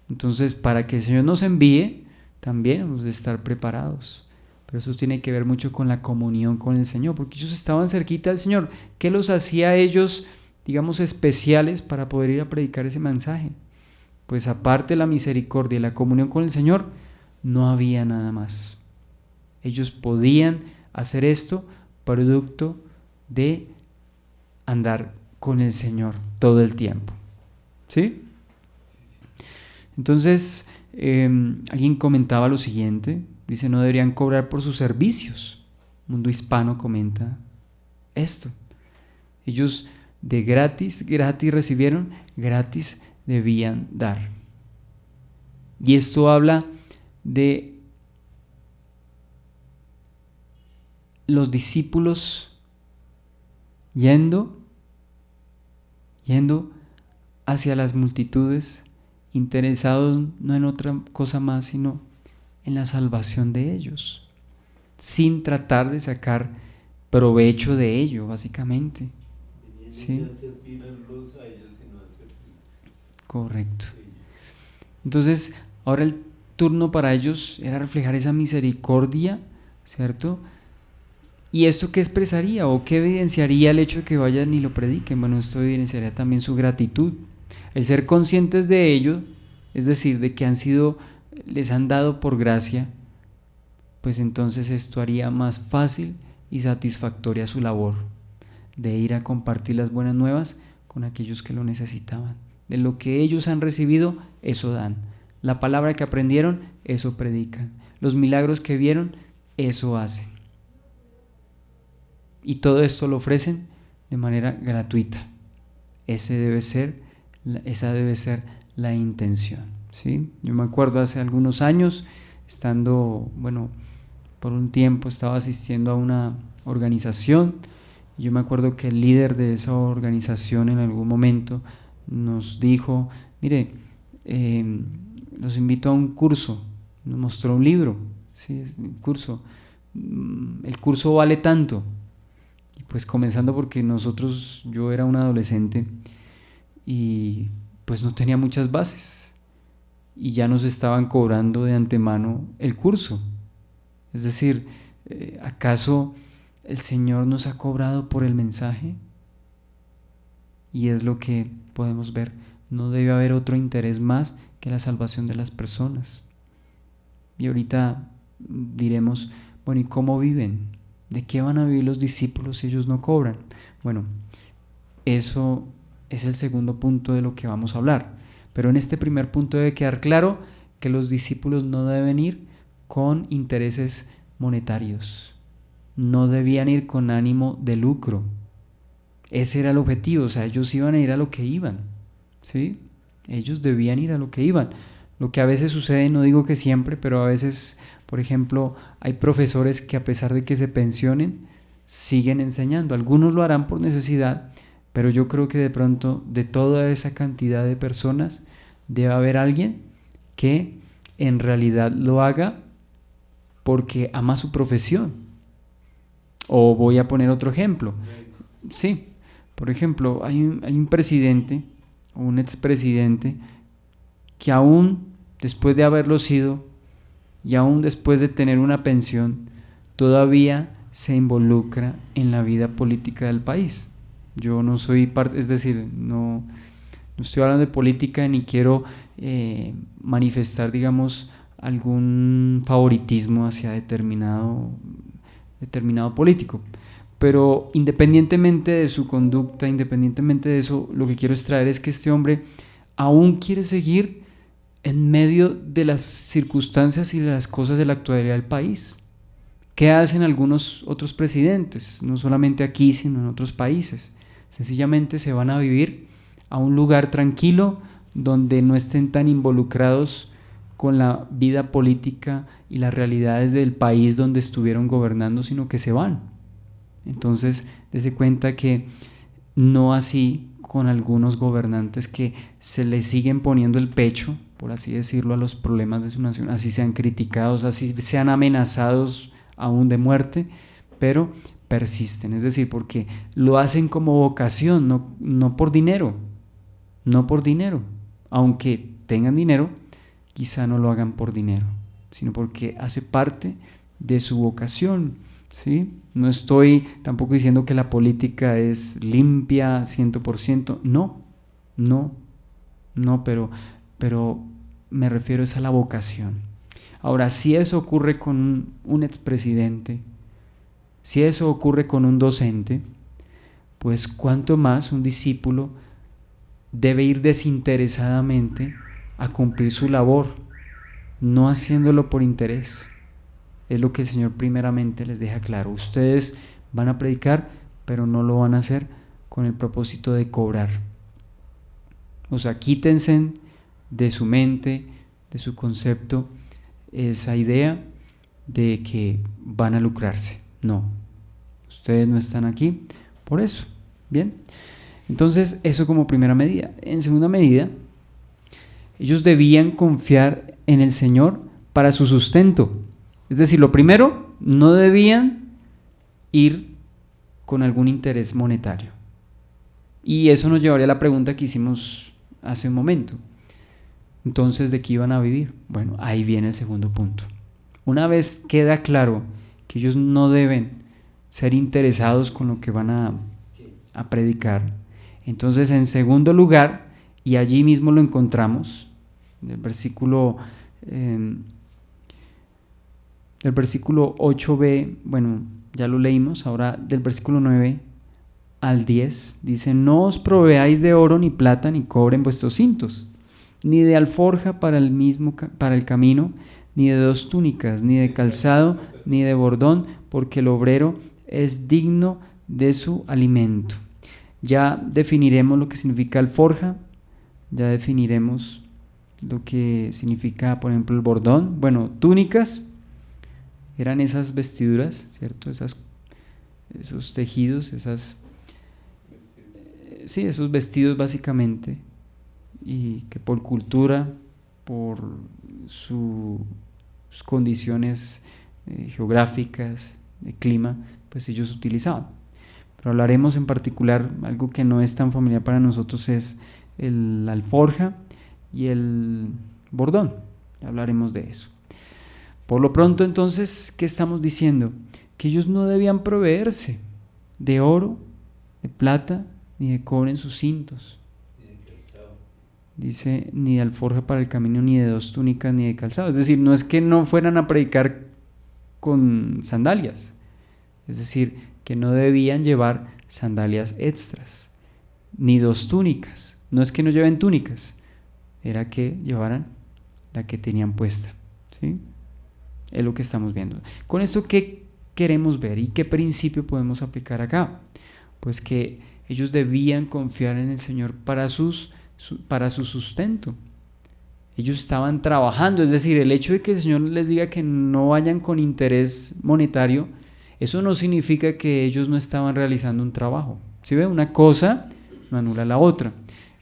Entonces, para que el Señor nos envíe, también hemos de estar preparados. Pero eso tiene que ver mucho con la comunión con el Señor, porque ellos estaban cerquita del Señor. ¿Qué los hacía a ellos, digamos, especiales para poder ir a predicar ese mensaje? pues aparte de la misericordia y la comunión con el Señor, no había nada más. Ellos podían hacer esto producto de andar con el Señor todo el tiempo. ¿Sí? Entonces, alguien comentaba lo siguiente, dice, no deberían cobrar por sus servicios. Mundo Hispano comenta esto. Ellos de gratis recibieron, gratis debían dar. Y esto habla de los discípulos yendo hacia las multitudes, interesados no en otra cosa más, sino en la salvación de ellos, sin tratar de sacar provecho de ello, básicamente. ¿Sí? A servirlos a ellos y no a servirse. Correcto. Entonces, ahora el turno para ellos era reflejar esa misericordia, ¿cierto? ¿Y esto qué expresaría o qué evidenciaría el hecho de que vayan y lo prediquen? Bueno, esto evidenciaría también su gratitud, el ser conscientes de ello, es decir, de que les han dado por gracia, pues entonces esto haría más fácil y satisfactoria su labor de ir a compartir las buenas nuevas con aquellos que lo necesitaban. De lo que ellos han recibido, eso dan. La palabra que aprendieron, eso predican. Los milagros que vieron, eso hacen. Y todo esto lo ofrecen de manera gratuita. Esa debe ser la intención, ¿sí? Yo me acuerdo hace algunos años, por un tiempo estaba asistiendo a una organización. Y yo me acuerdo que el líder de esa organización en algún momento nos dijo, mire, los invito a un curso. Nos mostró un libro, ¿sí? Un curso. El curso vale tanto. Y pues comenzando porque yo era un adolescente y pues no tenía muchas bases. Y ya nos estaban cobrando de antemano el curso. Es decir, ¿acaso el Señor nos ha cobrado por el mensaje? Y es lo que podemos ver. No debe haber otro interés más que la salvación de las personas. Y ahorita diremos, bueno, ¿y cómo viven? ¿De qué van a vivir los discípulos si ellos no cobran? Bueno, eso es el segundo punto de lo que vamos a hablar. Pero en este primer punto debe quedar claro que los discípulos no deben ir con intereses monetarios. No debían ir con ánimo de lucro. Ese era el objetivo, o sea, ellos iban a ir a lo que iban, ¿sí? Ellos debían ir a lo que iban. Lo que a veces sucede, no digo que siempre, pero a veces, por ejemplo, hay profesores que a pesar de que se pensionen, siguen enseñando. Algunos lo harán por necesidad, pero yo creo que de pronto, de toda esa cantidad de personas, debe haber alguien que en realidad lo haga porque ama su profesión. O voy a poner otro ejemplo. Sí, por ejemplo, hay un presidente o un expresidente que aún después de haberlo sido y aún después de tener una pensión, todavía se involucra en la vida política del país. Yo no soy parte, es decir, no estoy hablando de política ni quiero manifestar, digamos, algún favoritismo hacia determinado político. Pero independientemente de su conducta, independientemente de eso, lo que quiero extraer es que este hombre aún quiere seguir en medio de las circunstancias y de las cosas de la actualidad del país. ¿Qué hacen algunos otros presidentes? No solamente aquí, sino en otros países. Sencillamente se van a vivir a un lugar tranquilo donde no estén tan involucrados con la vida política y las realidades del país donde estuvieron gobernando, sino que se van. Entonces, dése cuenta que no así con algunos gobernantes que se les siguen poniendo el pecho, por así decirlo, a los problemas de su nación, así sean criticados, así sean amenazados aún de muerte, pero persisten, es decir, porque lo hacen como vocación, no por dinero, aunque tengan dinero, quizá no lo hagan por dinero, sino porque hace parte de su vocación, ¿sí? No estoy tampoco diciendo que la política es limpia 100%, no, pero pero me refiero es a la vocación. Ahora, si eso ocurre con un expresidente, si eso ocurre con un docente, pues cuánto más un discípulo debe ir desinteresadamente a cumplir su labor, no haciéndolo por interés. Es lo que el Señor primeramente les deja claro. Ustedes van a predicar, pero no lo van a hacer con el propósito de cobrar. O sea, quítense de su mente, de su concepto, esa idea de que van a lucrarse. No, ustedes no están aquí por eso. Bien, entonces eso como primera medida. En segunda medida, ellos debían confiar en el Señor para su sustento. Es decir, lo primero, no debían ir con algún interés monetario. Y eso nos llevaría a la pregunta que hicimos hace un momento. Entonces, ¿de qué iban a vivir? Bueno, ahí viene el segundo punto. Una vez queda claro que ellos no deben ser interesados con lo que van a predicar, entonces en segundo lugar, y allí mismo lo encontramos, del versículo 8b, bueno, ya lo leímos, ahora del versículo 9 al 10, dice: no os proveáis de oro, ni plata, ni cobre en vuestros cintos, ni de alforja para el camino, ni de 2 túnicas, ni de calzado, ni de bordón, porque el obrero es digno de su alimento. Ya definiremos lo que significa alforja, ya definiremos lo que significa, por ejemplo, el bordón. Bueno, túnicas eran esas vestiduras, ¿cierto? Esos tejidos, esos vestidos básicamente, y que por cultura, por sus condiciones geográficas, de clima, pues ellos utilizaban. Pero hablaremos en particular, algo que no es tan familiar para nosotros, es la alforja y el bordón. Ya hablaremos de eso. Por lo pronto, entonces, ¿qué estamos diciendo? Que ellos no debían proveerse de oro, de plata, ni de cobre en sus cintos. Dice, ni de alforja para el camino, ni de 2 túnicas, ni de calzado. Es decir, no es que no fueran a predicar con sandalias. Es decir, que no debían llevar sandalias extras, ni 2 túnicas. No es que no lleven túnicas, era que llevaran la que tenían puesta. ¿Sí? Es lo que estamos viendo. Con esto, ¿qué queremos ver y qué principio podemos aplicar acá? Pues que ellos debían confiar en el Señor para su sustento. Ellos estaban trabajando, es decir, el hecho de que el Señor les diga que no vayan con interés monetario, eso no significa que ellos no estaban realizando un trabajo. ¿Sí ve? Una cosa no anula la otra.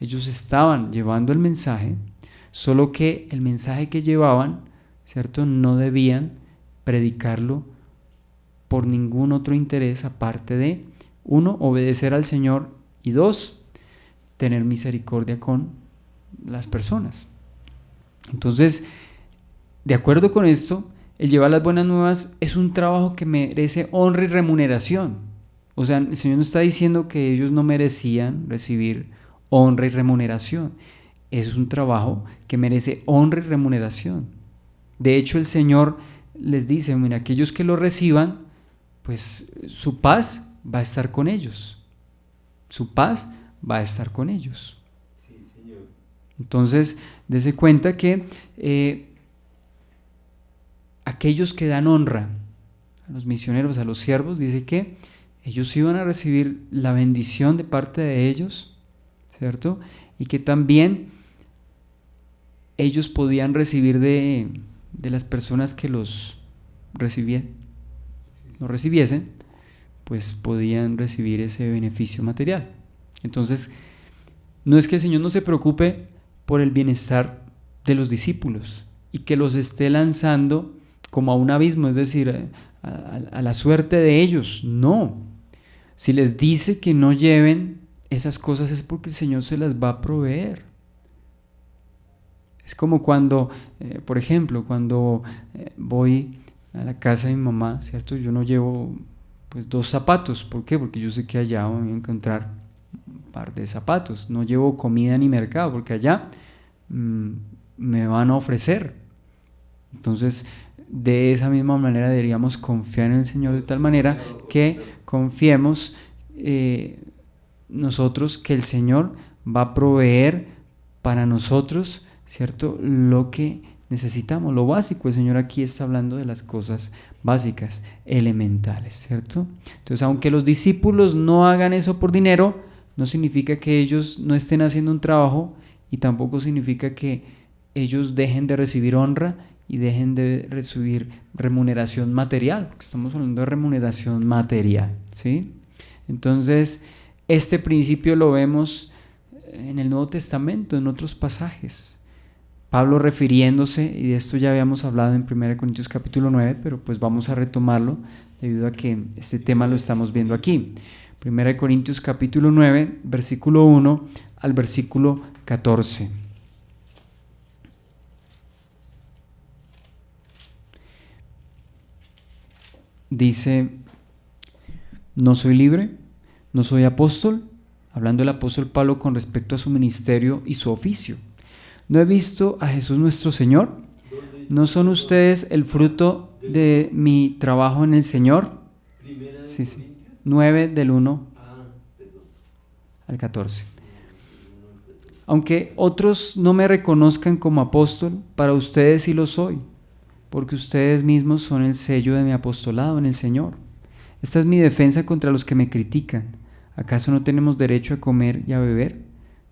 Ellos estaban llevando el mensaje, solo que el mensaje que llevaban, ¿cierto?, no debían predicarlo por ningún otro interés aparte de, 1, obedecer al Señor, y 2, tener misericordia con las personas. Entonces, de acuerdo con esto, el llevar las buenas nuevas es un trabajo que merece honra y remuneración. O sea, el Señor no está diciendo que ellos no merecían recibir honra y remuneración. Es un trabajo que merece honra y remuneración. De hecho, el Señor les dice: mira, aquellos que lo reciban, pues su paz va a estar con ellos. Su paz va a estar con ellos. Sí, Señor. Entonces, dése cuenta que aquellos que dan honra a los misioneros, a los siervos, dice que ellos iban a recibir la bendición de parte de ellos, ¿cierto? Y que también ellos podían recibir de las personas que los recibiesen, pues podían recibir ese beneficio material. Entonces, no es que el Señor no se preocupe por el bienestar de los discípulos y que los esté lanzando como a un abismo, es decir, a la suerte de ellos. No. Si les dice que no lleven esas cosas es porque el Señor se las va a proveer. Es como cuando, por ejemplo, cuando voy a la casa de mi mamá, ¿cierto? Yo no llevo pues 2 zapatos. ¿Por qué? Porque yo sé que allá voy a encontrar un par de zapatos. No llevo comida ni mercado, porque allá me van a ofrecer. Entonces, de esa misma manera deberíamos confiar en el Señor de tal manera que confiemos nosotros que el Señor va a proveer para nosotros, ¿cierto?, lo que necesitamos, lo básico. El Señor aquí está hablando de las cosas básicas, elementales, ¿cierto? Entonces, aunque los discípulos no hagan eso por dinero, no significa que ellos no estén haciendo un trabajo, y tampoco significa que ellos dejen de recibir honra y dejen de recibir remuneración material, porque estamos hablando de remuneración material, ¿sí? Entonces, este principio lo vemos en el Nuevo Testamento, en otros pasajes. Pablo refiriéndose, y de esto ya habíamos hablado en 1 Corintios capítulo 9, pero pues vamos a retomarlo debido a que este tema lo estamos viendo aquí. 1 Corintios capítulo 9, versículo 1 al versículo 14. Dice: no soy libre, no soy apóstol, hablando el apóstol Pablo con respecto a su ministerio y su oficio. ¿No he visto a Jesús nuestro Señor? ¿No son ustedes el fruto de mi trabajo en el Señor? Sí. 9 del 1 al 14. Aunque otros no me reconozcan como apóstol, para ustedes sí lo soy, porque ustedes mismos son el sello de mi apostolado en el Señor. Esta es mi defensa contra los que me critican. ¿Acaso no tenemos derecho a comer y a beber?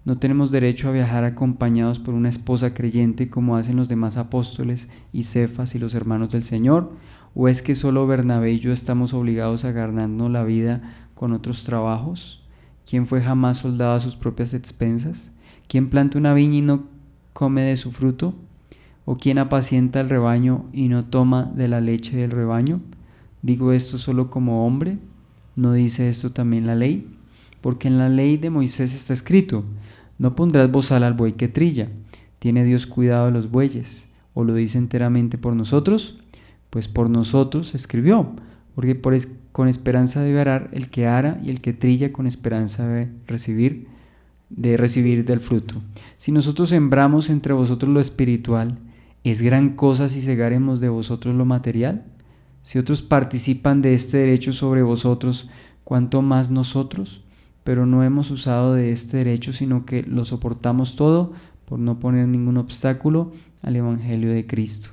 ¿No tenemos derecho a viajar acompañados por una esposa creyente como hacen los demás apóstoles y Cefas y los hermanos del Señor? ¿O es que solo Bernabé y yo estamos obligados a ganarnos la vida con otros trabajos? ¿Quién fue jamás soldado a sus propias expensas? ¿Quién planta una viña y no come de su fruto? ¿O quién apacienta el rebaño y no toma de la leche del rebaño? ¿Digo esto solo como hombre? ¿No dice esto también la ley? Porque en la ley de Moisés está escrito: no pondrás bozal al buey que trilla. ¿Tiene Dios cuidado de los bueyes? ¿O lo dice enteramente por nosotros? Pues por nosotros escribió, porque con esperanza debe arar el que ara, y el que trilla con esperanza debe recibir del fruto. Si nosotros sembramos entre vosotros lo espiritual, ¿es gran cosa si segaremos de vosotros lo material? Si otros participan de este derecho sobre vosotros, ¿cuánto más nosotros? Pero no hemos usado de este derecho, sino que lo soportamos todo por no poner ningún obstáculo al Evangelio de Cristo.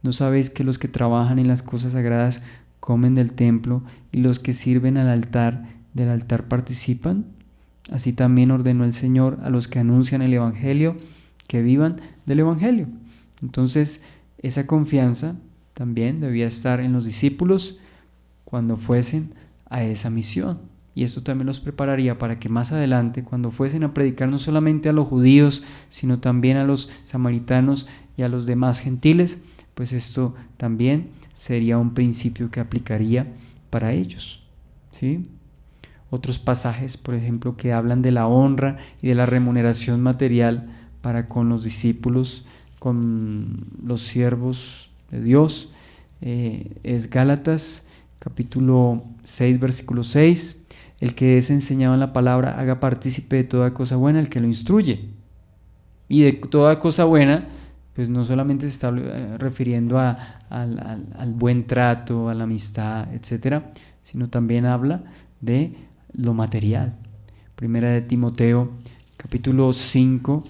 ¿No sabéis que los que trabajan en las cosas sagradas comen del templo, y los que sirven del altar participan? Así también ordenó el Señor a los que anuncian el Evangelio que vivan del Evangelio. Entonces, esa confianza también debía estar en los discípulos cuando fuesen a esa misión. Y esto también los prepararía para que más adelante, cuando fuesen a predicar no solamente a los judíos, sino también a los samaritanos y a los demás gentiles, pues esto también sería un principio que aplicaría para ellos, ¿sí? Otros pasajes, por ejemplo, que hablan de la honra y de la remuneración material para con los discípulos, con los siervos de Dios, es Gálatas capítulo 6, versículo 6. El que es enseñado en la palabra haga partícipe de toda cosa buena el que lo instruye. Y de toda cosa buena, pues no solamente se está refiriendo al buen trato, a la amistad, etcétera, sino también habla de lo material. Primera de Timoteo, capítulo 5,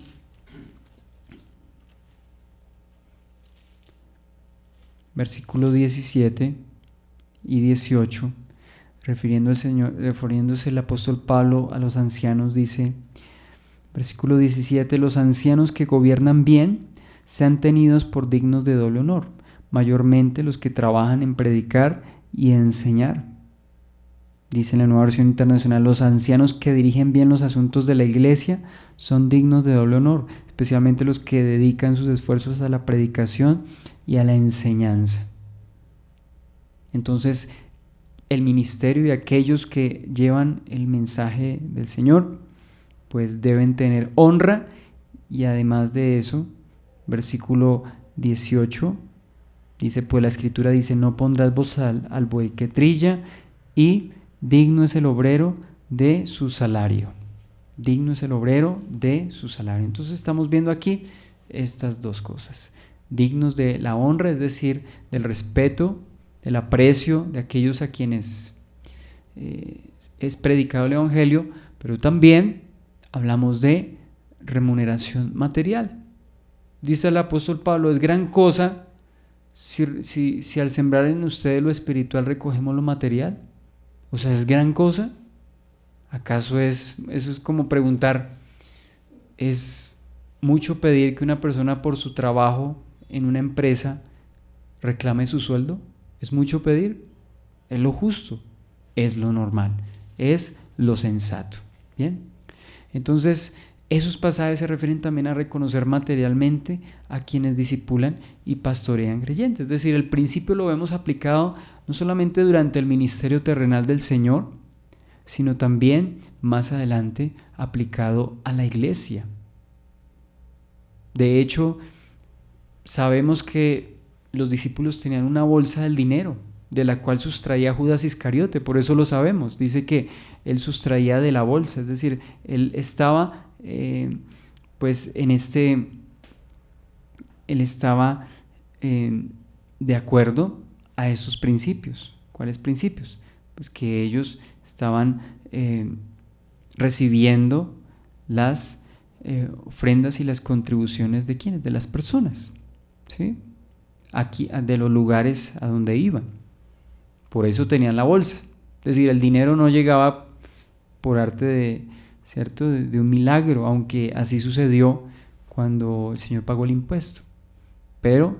versículo 17 y 18. Refiriéndose el apóstol Pablo a los ancianos, dice, versículo 17: los ancianos que gobiernan bien sean tenidos por dignos de doble honor, mayormente los que trabajan en predicar y enseñar. Dice en la Nueva Versión Internacional: los ancianos que dirigen bien los asuntos de la iglesia son dignos de doble honor, especialmente los que dedican sus esfuerzos a la predicación y a la enseñanza. Entonces, el ministerio y aquellos que llevan el mensaje del Señor, pues deben tener honra. Y además de eso, versículo 18, dice, pues la Escritura dice: no pondrás bozal al buey que trilla, y digno es el obrero de su salario. Digno es el obrero de su salario. Entonces estamos viendo aquí estas dos cosas. Dignos de la honra, es decir, del respeto, del aprecio de aquellos a quienes es predicado el Evangelio, pero también hablamos de remuneración material. Dice el apóstol Pablo, es gran cosa si al sembrar en ustedes lo espiritual recogemos lo material. O sea, es gran cosa. ¿Acaso eso es como preguntar, es mucho pedir que una persona por su trabajo en una empresa reclame su sueldo? ¿Es mucho pedir? Es lo justo, es lo normal, es lo sensato. Bien, entonces esos pasajes se refieren también a reconocer materialmente a quienes discipulan y pastorean creyentes. Es decir, el principio lo vemos aplicado no solamente durante el ministerio terrenal del Señor, sino también más adelante aplicado a la iglesia. De hecho, sabemos que los discípulos tenían una bolsa del dinero, de la cual sustraía Judas Iscariote, por eso lo sabemos. Dice que él sustraía de la bolsa, es decir, él estaba pues en él estaba de acuerdo a esos principios. ¿Cuáles principios? Pues que ellos estaban recibiendo las ofrendas y las contribuciones de ¿quiénes? De las personas, ¿sí? Aquí, de los lugares a donde iban. Por eso tenían la bolsa. Es decir, el dinero no llegaba por arte de un milagro, aunque así sucedió cuando el Señor pagó el impuesto. Pero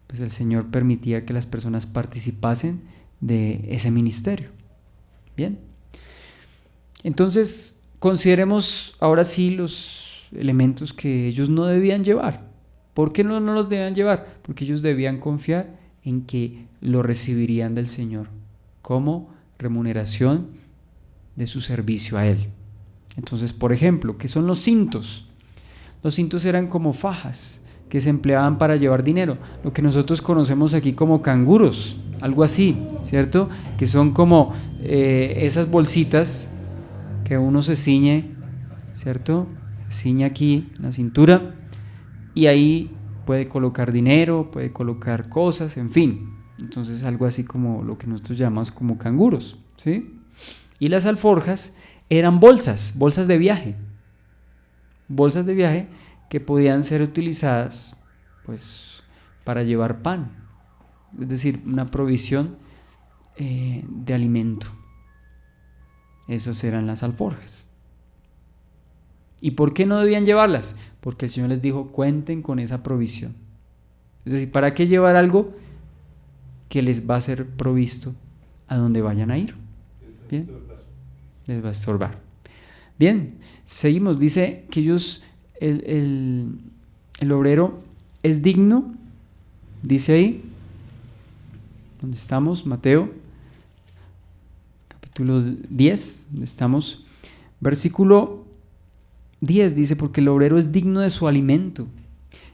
pues el Señor permitía que las personas participasen de ese ministerio. Bien. Entonces, consideremos ahora sí los elementos que ellos no debían llevar. ¿Por qué no los debían llevar? Porque ellos debían confiar en que lo recibirían del Señor como remuneración de su servicio a Él. Entonces, por ejemplo, ¿qué son los cintos? Los cintos eran como fajas que se empleaban para llevar dinero, lo que nosotros conocemos aquí como canguros, algo así, ¿cierto? Que son como esas bolsitas que uno se ciñe, ¿cierto? Se ciñe aquí en la cintura y ahí puede colocar dinero, puede colocar cosas, en fin. Entonces algo así como lo que nosotros llamamos como canguros, ¿sí? Y las alforjas eran bolsas de viaje que podían ser utilizadas pues para llevar pan, es decir, una provisión de alimento. Esas eran las alforjas. ¿Y por qué no debían llevarlas? Porque el Señor les dijo, cuenten con esa provisión. Es decir, ¿para qué llevar algo que les va a ser provisto a donde vayan a ir? Bien, les va a estorbar. Bien, seguimos. Dice que ellos, el obrero es digno, dice ahí, donde estamos, Mateo, capítulo 10, donde estamos, versículo 10 dice, porque el obrero es digno de su alimento.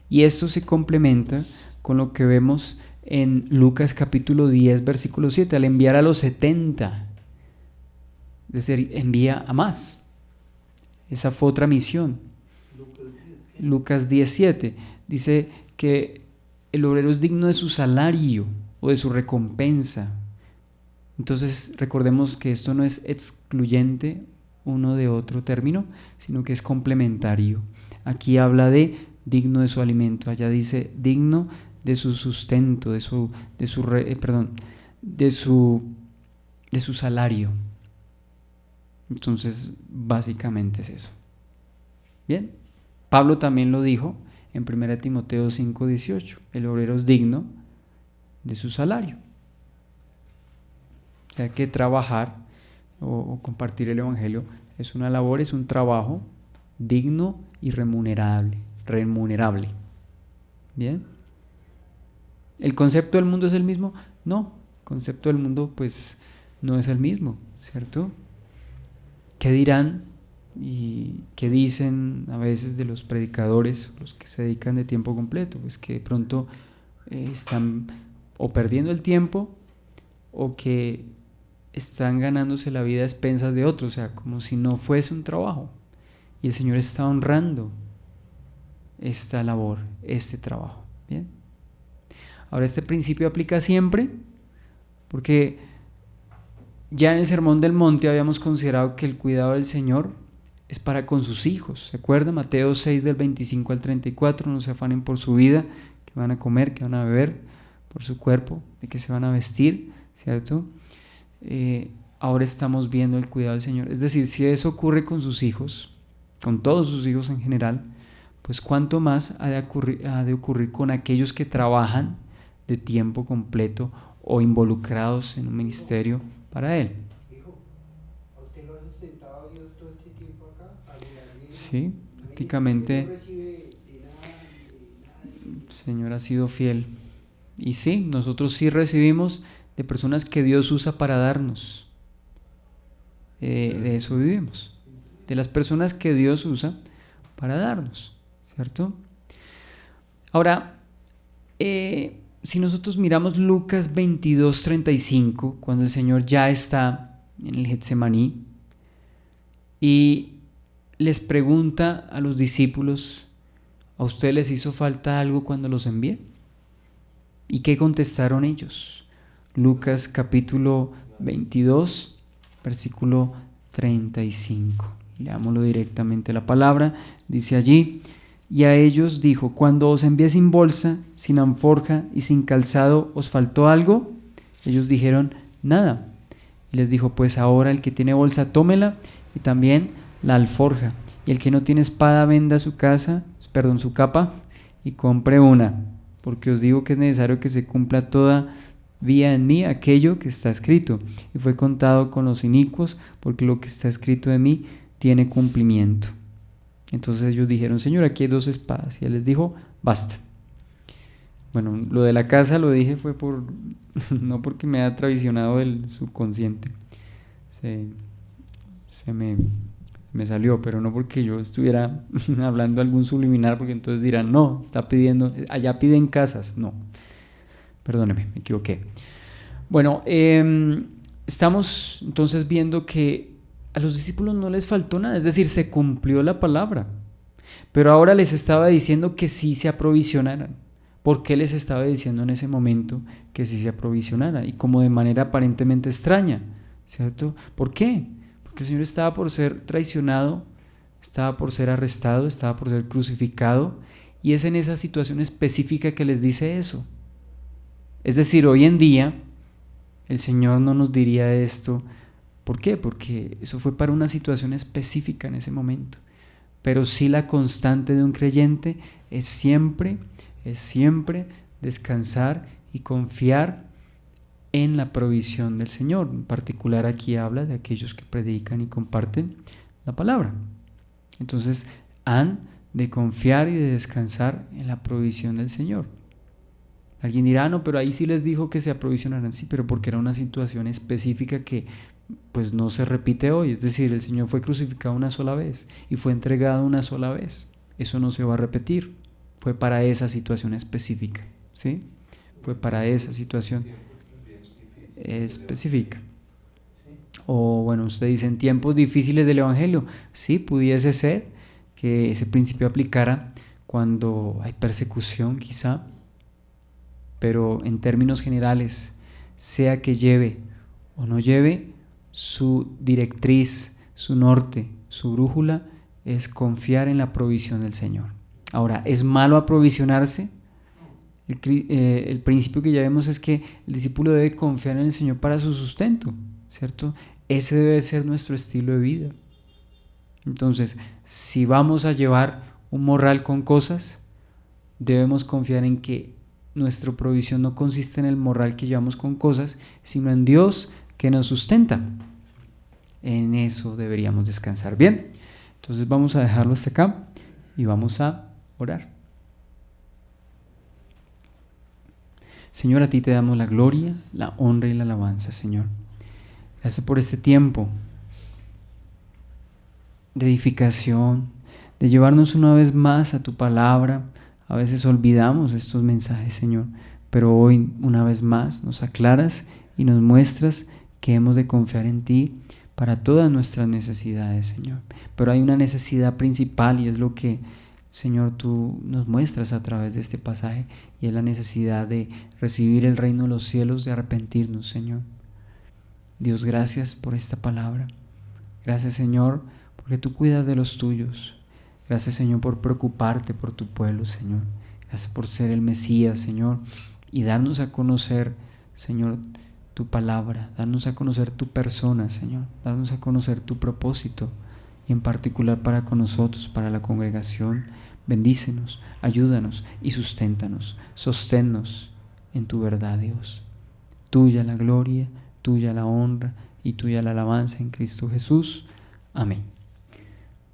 Y esto se complementa con lo que vemos en Lucas capítulo 10, versículo 7, al enviar a los 70, es decir, envía a más. Esa fue otra misión. Lucas 17 dice que el obrero es digno de su salario o de su recompensa. Entonces recordemos que esto no es excluyente uno de otro término, sino que es complementario. Aquí habla de digno de su alimento, allá dice digno de su sustento, de su salario. Entonces, básicamente es eso. Bien, Pablo también lo dijo en 1 Timoteo 5:18, el obrero es digno de su salario. O sea que trabajar o compartir el Evangelio es una labor, es un trabajo digno y remunerable. Bien. ¿El concepto del mundo es el mismo? No, el concepto del mundo pues no es el mismo, ¿cierto? ¿Qué dirán y qué dicen a veces de los predicadores, los que se dedican de tiempo completo? Pues que de pronto están o perdiendo el tiempo o que están ganándose la vida a expensas de otros, o sea, como si no fuese un trabajo. Y el Señor está honrando esta labor, este trabajo. Bien. Ahora, este principio aplica siempre, porque ya en el Sermón del Monte habíamos considerado que el cuidado del Señor es para con sus hijos. ¿Se acuerdan? Mateo 6 del 25 al 34, no se afanen por su vida, que van a comer, que van a beber, por su cuerpo, de que se van a vestir, ¿cierto? Ahora estamos viendo el cuidado del Señor. Es decir, si eso ocurre con sus hijos, con todos sus hijos en general, pues cuánto más ha de ocurrir con aquellos que trabajan de tiempo completo o involucrados en un ministerio para Él. Hijo, ¿a usted lo ha sustentado Dios todo este tiempo acá? Sí, prácticamente el Señor ha sido fiel. Y sí, nosotros sí recibimos de personas que Dios usa para darnos. De eso vivimos. De las personas que Dios usa para darnos, ¿cierto? Ahora, si nosotros miramos Lucas 22:35, cuando el Señor ya está en el Getsemaní y les pregunta a los discípulos, ¿a ustedes les hizo falta algo cuando los envié? ¿Y qué contestaron ellos? Lucas capítulo 22, versículo 35. Leámoslo directamente la palabra. Dice allí: y a ellos dijo, cuando os envié sin bolsa, sin alforja y sin calzado, ¿os faltó algo? Ellos dijeron, nada. Y les dijo, pues ahora el que tiene bolsa, tómela, y también la alforja. Y el que no tiene espada, venda su capa, y compre una. Porque os digo que es necesario que se cumpla todavía en mí aquello que está escrito. Y fue contado con los inicuos, porque lo que está escrito de mí tiene cumplimiento. Entonces ellos dijeron, Señor, aquí hay 2 espadas. Y Él les dijo, basta. Bueno, lo de la casa lo dije fue no porque me haya traicionado el subconsciente. Se me salió, pero no porque yo estuviera hablando algún subliminal, porque entonces dirán, no, está pidiendo, allá piden casas. No, perdóneme, me equivoqué. Bueno, estamos entonces viendo que a los discípulos no les faltó nada, es decir, se cumplió la palabra, pero ahora les estaba diciendo que sí se aprovisionaran. ¿Por qué les estaba diciendo en ese momento que sí se aprovisionaran? Y como de manera aparentemente extraña, ¿cierto? ¿Por qué? Porque el Señor estaba por ser traicionado, estaba por ser arrestado, estaba por ser crucificado, y es en esa situación específica que les dice eso. Es decir, hoy en día el Señor no nos diría esto. ¿Por qué? Porque eso fue para una situación específica en ese momento. Pero sí, la constante de un creyente es siempre descansar y confiar en la provisión del Señor. En particular aquí habla de aquellos que predican y comparten la palabra. Entonces han de confiar y de descansar en la provisión del Señor. Alguien dirá, no, pero ahí sí les dijo que se aprovisionaran. Sí, pero porque era una situación específica que pues no se repite hoy. Es decir, el Señor fue crucificado una sola vez y fue entregado una sola vez. Eso no se va a repetir. Fue para esa situación específica, ¿sí? Fue para esa situación específica. O bueno, usted dice, en tiempos difíciles del Evangelio, sí, pudiese ser que ese principio aplicara cuando hay persecución quizá, pero en términos generales, sea que lleve o no lleve, su directriz, su norte, su brújula es confiar en la provisión del Señor. Ahora, ¿es malo aprovisionarse? El principio que ya vemos es que el discípulo debe confiar en el Señor para su sustento, ¿cierto? Ese debe ser nuestro estilo de vida. Entonces, si vamos a llevar un morral con cosas, debemos confiar en que nuestra provisión no consiste en el morral que llevamos con cosas, sino en Dios que nos sustenta. En eso deberíamos descansar. Bien, entonces vamos a dejarlo hasta acá y vamos a orar. Señor, a ti te damos la gloria, la honra y la alabanza, Señor. Gracias por este tiempo de edificación, de llevarnos una vez más a tu palabra. A veces olvidamos estos mensajes, Señor, pero hoy una vez más nos aclaras y nos muestras que hemos de confiar en ti para todas nuestras necesidades, Señor. Pero hay una necesidad principal y es lo que, Señor, tú nos muestras a través de este pasaje, y es la necesidad de recibir el reino de los cielos, de arrepentirnos, Señor. Dios, gracias por esta palabra. Gracias, Señor, porque tú cuidas de los tuyos. Gracias, Señor, por preocuparte por tu pueblo, Señor. Gracias por ser el Mesías, Señor, y darnos a conocer, Señor, tu palabra, darnos a conocer tu persona, Señor, darnos a conocer tu propósito, y en particular para con nosotros, para la congregación. Bendícenos, ayúdanos y susténtanos, sosténnos en tu verdad, Dios. Tuya la gloria, tuya la honra y tuya la alabanza en Cristo Jesús. Amén.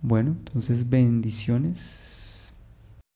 Bueno, entonces bendiciones.